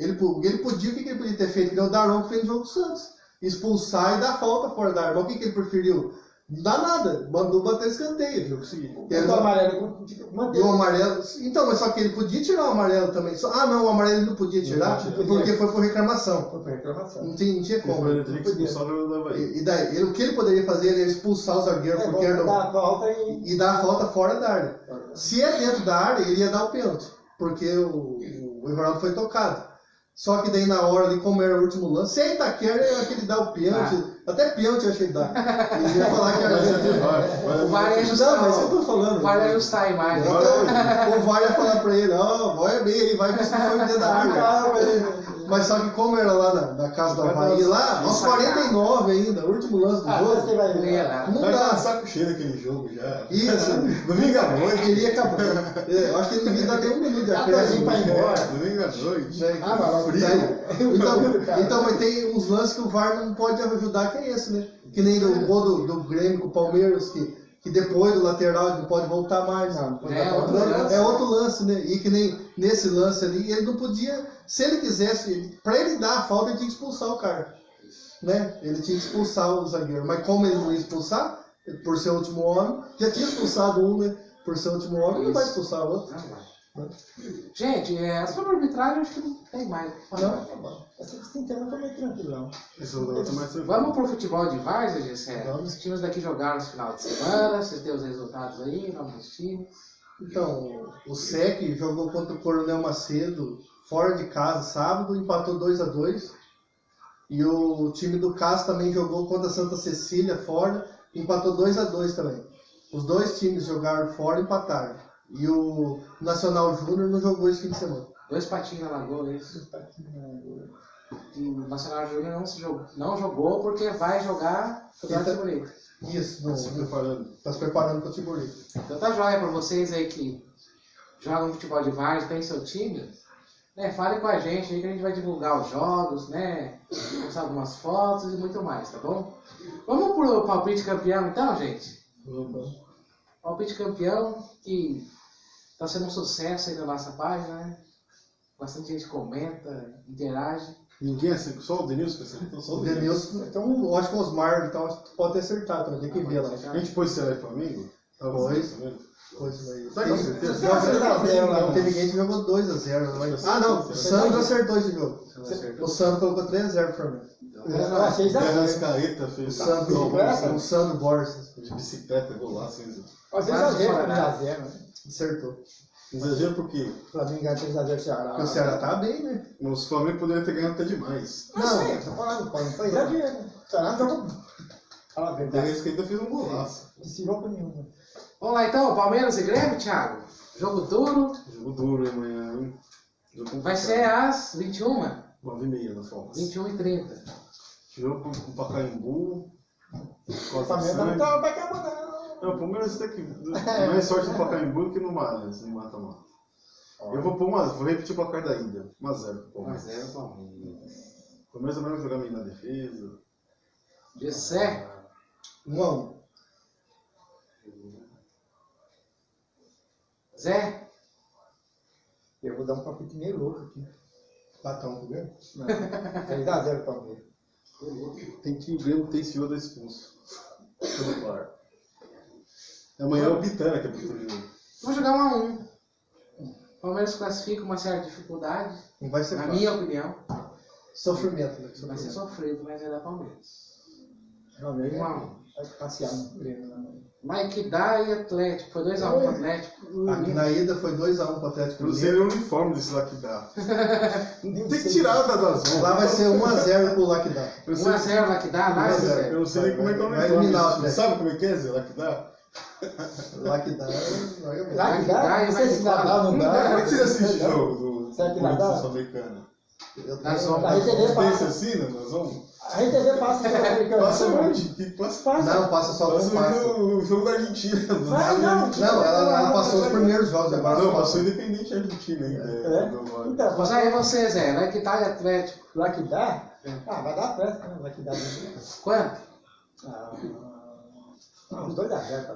ele podia, o que ele podia ter feito? Que nem o Daron que fez no jogo do Santos. Expulsar e dar falta fora da área. Mas o que ele preferiu? Não dá nada. Mandou bater escanteio. Jogo seguinte. O amarelo E manteve. o amarelo. Então, mas só que ele podia tirar o amarelo também. Não, o amarelo ele não podia tirar, Não podia. porque foi por reclamação. Foi por reclamação. Não tinha como. Ele teria que expulsar o jogador da Bahia. E daí, o que ele poderia fazer? Ele ia expulsar o zagueiro porque era dar a falta e... e dar a falta fora da área. Se é dentro da área, ele ia dar o pênalti, porque o Everaldo foi tocado. Só que daí na hora ali, como era o último lance, se é Itaquera, eu acho que ele dá o pênalti, até pênalti eu achei que dá. Ele ia falar que era O VAR ia Não, ajustar. mas eu tô falando. O VAR ia ajustar a imagem. O VAR ia falar pra ele, vai bem, ele vai ver se foi dentro da área. Mas só que como era lá na casa do Havaí, lá, aos 49 ainda, o último lance do jogo, Você vai Não ia ver. nada. não Vai dar dá. saco cheio daquele jogo já. Isso. Domingo à noite. Ele ia acabar. Eu acho que ele não ia dar nem um minuto de Atrasinho acréscimo. pra ir embora. Domingo à noite. Né? mas Daí- então, mas tem uns lances que o VAR não pode ajudar, que é esse, né? Que nem o gol do Grêmio com o Palmeiras, que depois do lateral ele não pode voltar mais. É outro lance, né? E que nem nesse lance ali, ele não podia, se ele quisesse, pra ele dar a falta, ele tinha que expulsar o cara. Né? Ele tinha que expulsar o zagueiro. Mas como ele não ia expulsar, por ser o último homem, já tinha expulsado um, né? Por ser o último homem, não vai expulsar o outro. Não vai. Gente, sobre a arbitragem, acho que não tem mais. Não. Esse tema tá meio tranquilão. Esse é o outro mais Vamos pro futebol de várzea, Gessé? Vamos. Os times daqui jogaram no final de semana, você tem os resultados aí, nome dos times. Então, o SEC jogou contra o Coronel Macedo fora de casa sábado, empatou 2-2. E o time do CAS também jogou contra a Santa Cecília fora, empatou 2-2 também. Os dois times jogaram fora e empataram. E o Nacional Júnior não jogou esse fim de semana. 2 patinhos na lagoa, isso. E o Nacional Júnior não jogou porque vai jogar o Campeonato Tiborita. Isso, Tá se preparando. tá se preparando para o Tiborita. Então tá joia pra vocês aí que jogam futebol de várzea, tem seu time, né? Fale com a gente aí que a gente vai divulgar os jogos, né? Postar algumas fotos e muito mais, tá bom? Vamos pro palpite campeão então, gente? Palpite campeão que tá sendo um sucesso aí na nossa página, né? Bastante gente comenta, interage. Ninguém acertou, só o Denilson que acertou, só O o Denilson. Denilson, então eu acho que o Osmar então, pode ter acertado também, tem que ver lá. A gente pôs Ceará e Flamengo? Pois. Também. Coisa aí. Tá com certeza? Não, tem ninguém que jogou 2-0. Mas... Ah, não, o Sandro acertou esse jogo. O Sandro colocou 3-0 para mim. Eu achei O exagero. Arrascaeta O fez Sandro Borges de bicicleta, golaço. Achei exagero pra 3x0, né? acertou. Exagero por quê? O Flamengo ganhou 3x0 Ceará. Porque o Ceará tá bem, né? Os Flamengo poderiam ter ganhado até demais. Não, sei, eu tô falando, pô, não foi exagero. Né? O Ceará não jogou. Fala a O verdade. Arrascaeta fez um golaço. Não se jogo nenhum. Vamos lá então, Palmeiras e Grêmio, Thiago. Jogo duro. Jogo duro amanhã, hein? Jogo Vai ser às 21, 9h30 na Fox. 21h30. Jogo com o Pacaembu. O Flamengo não tá pra acabar, não. Não, o Palmeiras tem que. Mais sorte no Pacaembu do que no Allianz, no mata-mata. Eu vou repetir o placar da ida. 1x0 pro Palmeiras. 1x0 Palmeiras. O Palmeiras também vai jogar meio na defesa. Gessé. 1-1. Zé. Eu vou dar um palpite meio louco aqui. Platão, tá vendo? 3x0 Palmeiras. Tem que o Grêmio tem senhor da expulso. Pelo VAR. Amanhã é o Pitana que é pro jogo. Vou jogar 1x1. Palmeiras classifica com uma certa dificuldade, Não vai ser na fácil. minha opinião. Sofrimento, né? Vai ser sofrido, mas é da Palmeiras. Flamengo 1x1. vai passear no Grêmio. Né? Mike Dá e Atlético. Foi 2x1 pro Atlético. Aqui na ida foi 2-1 pro Atlético Eu não sei Mineiro. nem o uniforme desse lá que dá. Tem que tirar das mãos. Lá vai ser 1-0 pro Lakdá. 1x0 Lakdá, lá 1 a 0. Eu não sei nem como é que é o Vai eliminar o uniforme. Atlético. Sabe como é que é, Zé? Lá que dá? Lakdá. Lá que dá, Dá e não vai sei se fora. dá, não Como é dá. que você assiste jogo do Será que vai Corinthians dar? Sul-Americana? Na zona. A gente vê Tem passa. assim, né? Nós vamos. A gente passa o Sul-Americano. Passa onde? Que passa? Não, passa só Passa um passe. o jogo da Argentina. do Mas nada não. Argentina. Não, ela passou os primeiros jogos agora. Não, passou independente da Argentina ainda. É? Então, Mas aí você, Zé, Lakdá e Atlético. lá que dá? Ah, vai dar festa, né? Lá que dá. Quanto? Os 2x0,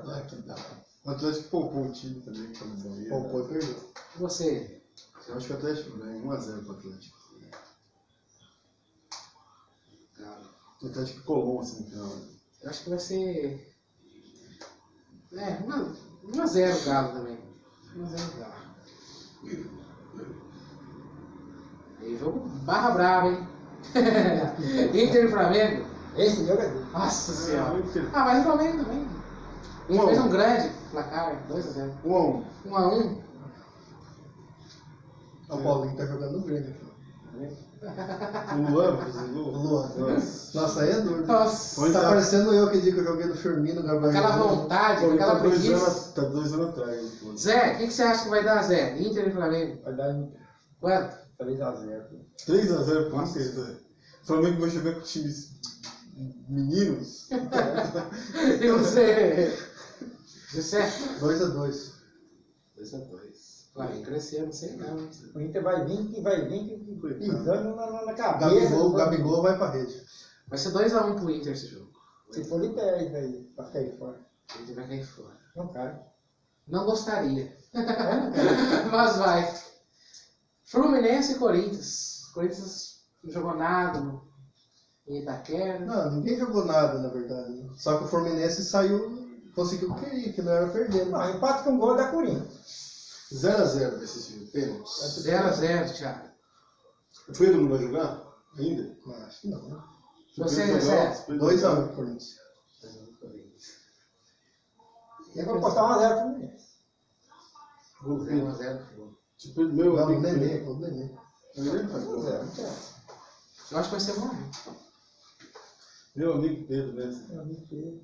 tá? O Atlético poupou o time também, que não sabia. Poupou e perdeu. E você? Eu acho que o Atlético ganha 1x0 pro Atlético. O Atlético colou assim no final. Eu acho que vai ser. 1x0 Galo também. 1x0 Galo. Aí, jogo barra brava, hein? Inter e Flamengo. Esse jogo é dele. Nossa senhora. Inter. Ah, mas o Flamengo também. 1 a 1. Fez um grande placar, 2x0. 1x1. 1x1. O Paulinho tá jogando no Grêmio aqui. O Luan fez o O gol. Luan. Nossa. Nossa, aí é duro. Nossa. Tá parecendo eu que dia que eu joguei no Firmino, Gabriel. Aquela Jesus. vontade, Pô, ele aquela tá 2 preguiça. anos, tá 2 anos atrás. Pô. Zé, o que você acha que vai dar, Zé? Inter e Flamengo? Vai dar Inter. Quanto? 3x0. 3x0 pro Inter. Zé. O Flamengo vai jogar com times meninos. E você? Gessé? 2-2. 2x2. Flamengo cresceu, não sei não. O Inter vai vir pisando na cabeça. O Gabigol vai pra rede. Vai ser 2x1 pro Inter esse jogo. Se for de 10 aí, pra cair fora. O Inter vai cair fora. Não cai. Não gostaria. Mas vai. Fluminense e Corinthians. Corinthians não jogou nada em Itaquera. Não, ninguém jogou nada, na verdade. Só que o Fluminense saiu, conseguiu o que queria, que não era perder. Não, empate com gol da Corinthians. 0x0 vai ser pênaltis. 0x0, Thiago. O Pedro não vai jogar ainda? Não, acho que não. Você, Zé? 2-1 pro Corinthians. Eu vou postar 1x0 pro Fluminense. Gol do Pedro. 1x0. Tipo, meu Não, o amigo Nenê, Pedro. o Nenê. Ele faz gol. 1x0. Eu acho que vai ser bom. Meu amigo Pedro, né?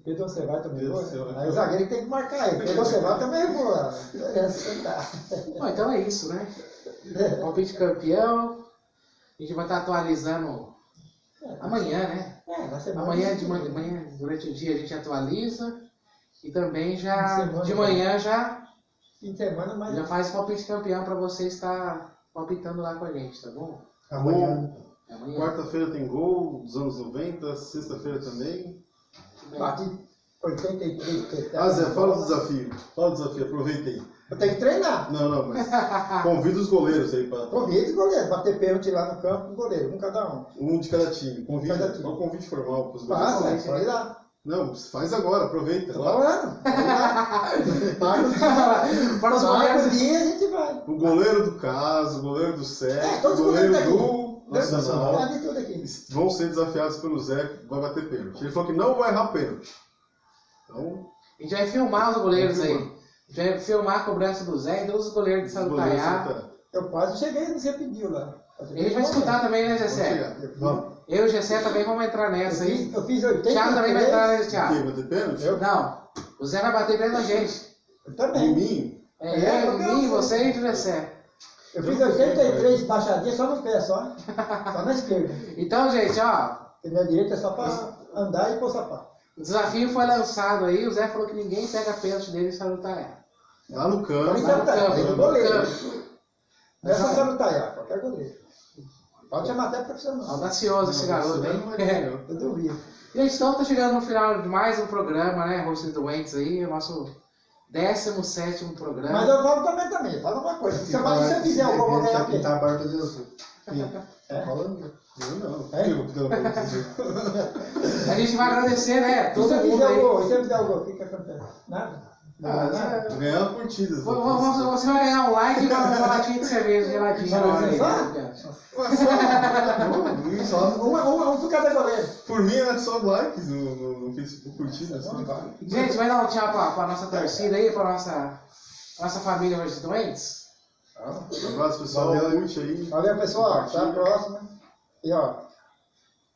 Pedro Oncevar também Pedro voa. Oncevar. Aí o zagueiro que tem que marcar ele. Pedro Oncevar também voa. Bom, então é isso, né? Palpite campeão. A gente vai estar atualizando amanhã, né? Na semana. Amanhã de manhã, durante o dia, a gente atualiza. E também já Semana, de manhã já Fim de semana, mas. já faz palpite campeão para você estar palpitando lá com a gente, tá bom? Amanhã. Amanhã. Quarta-feira tem gol dos anos 90, sexta-feira também. Bati 83. Ah, Zé, fala do desafio. Fala do desafio, aproveitei. Eu tenho que treinar. Não, mas convida os goleiros aí para. Convide o goleiro. Bater pênalti lá no campo, um goleiro. Um cada um. Um de cada time. Convida. Cada time. Dá um convite formal para os goleiros. Passa, é só ir lá. Não, faz agora, aproveita. Tô Lá. falando. Marca Para os o goleiros. dia, a gente vai. O goleiro do Caso, o goleiro do Sete, o todos os goleiro goleiros do daqui. Nacional Tá de tudo aqui. vão ser desafiados pelo Zé, que vai bater pênalti. Ele falou que não vai errar pênalti. Então, A gente vai filmar os goleiros Vamos aí. A gente vai filmar a cobrança do Zé e dos goleiros de os Santo goleiros Taiá. são- Eu quase cheguei, você pediu lá. E a gente vai escutar também, né, Vamos Gessé? chegar. Vamos. Eu e o Gessé também vamos entrar nessa aí. Eu fiz 80. Thiago também vai entrar nesse, O quê? Thiago. Bater pênalti? Não, o Zé vai bater bem na gente. Eu Em também. mim? É, eu, mim, você e o Gessé. Eu fiz 83 baixadinhas só no pé, só. Só na esquerda. Então, gente, ó, Porque minha direita é só pra andar e pôr sapato. o desafio foi lançado aí. O Zé falou que ninguém pega pênalti dele em Santo Taiá. Lá no Lá campo. em Lá no Santo Taiá, campo, tem no goleiro. campo. Não é só Santo Taiá, qualquer goleiro. Pode chamar até profissional. Audacioso esse garoto, hein? Eu duvido. Gente, então tá chegando no final de mais um programa, né? Rostos Doentes aí, o nosso 17º programa. Mas eu falo também. Fala uma coisa. Se você fizer o gol, eu vou ganhar o quê? Pintar a barba de azul. Tá falando? Não. É? A gente vai agradecer, né? Se Todo você mundo fizer o aí. gol, se você fizer o gol, o que que acontece? Nada. Nada. Vou ganhar uma curtida. Você vai ganhar um like e uma latinha de cerveja geladinha na hora aí. né? Só Um por cada goleiro. Por mim era só likes no Facebook, curtidas. Gente, vai dar um tchau pra nossa torcida aí, pra nossa família Rostos Doentes. Um abraço, pessoal. Valeu. Curte aí. Valeu, pessoal. Até a próxima. E ó, só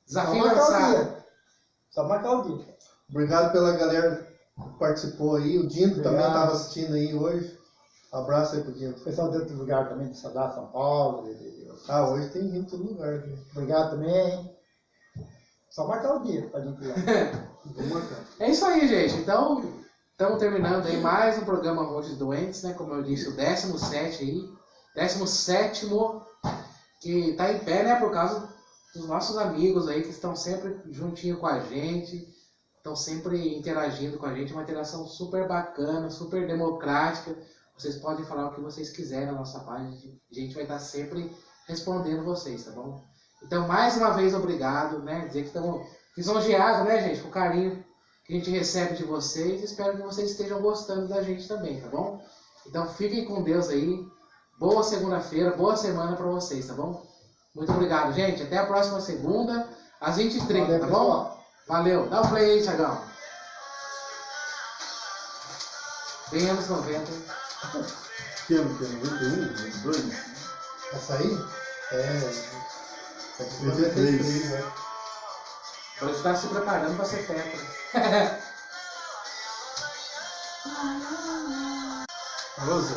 Desafio marcar o lançado. dia. Só marcar o dia. Obrigado pela galera que participou aí. O Dinto também Obrigado. estava assistindo aí hoje. Abraço aí pro Dinto. O pessoal de outro lugar também, de Saudade, São Paulo. Ah, hoje tem gente em todo lugar. Gente. Obrigado também. Só marcar o dia pra gente ir lá. Vamos marcar. É isso aí, gente. Então, estamos terminando aí mais um programa Rostos Doentes, né? Como eu disse, o 17 aí. 17º, que tá em pé, né? Por causa dos nossos amigos aí que estão sempre juntinho com a gente, estão sempre interagindo com a gente, uma interação super bacana, super democrática. Vocês podem falar o que vocês quiserem na nossa página, a gente vai estar sempre respondendo vocês, tá bom? Então, mais uma vez, obrigado, né? Dizer que estamos lisonjeados, né, gente, com o carinho que a gente recebe de vocês. Espero que vocês estejam gostando da gente também, tá bom? Então, fiquem com Deus aí. Boa segunda-feira, boa semana para vocês, tá bom? Muito obrigado, gente. Até a próxima segunda, às 20h30, Valeu, tá pessoal. bom? Valeu. Dá o play aí, Thiagão. Bem anos 90. Que ano que é? 91? 92? Essa aí? É 93, né? Então, ele está se preparando para ser tetra. Alô, Zé?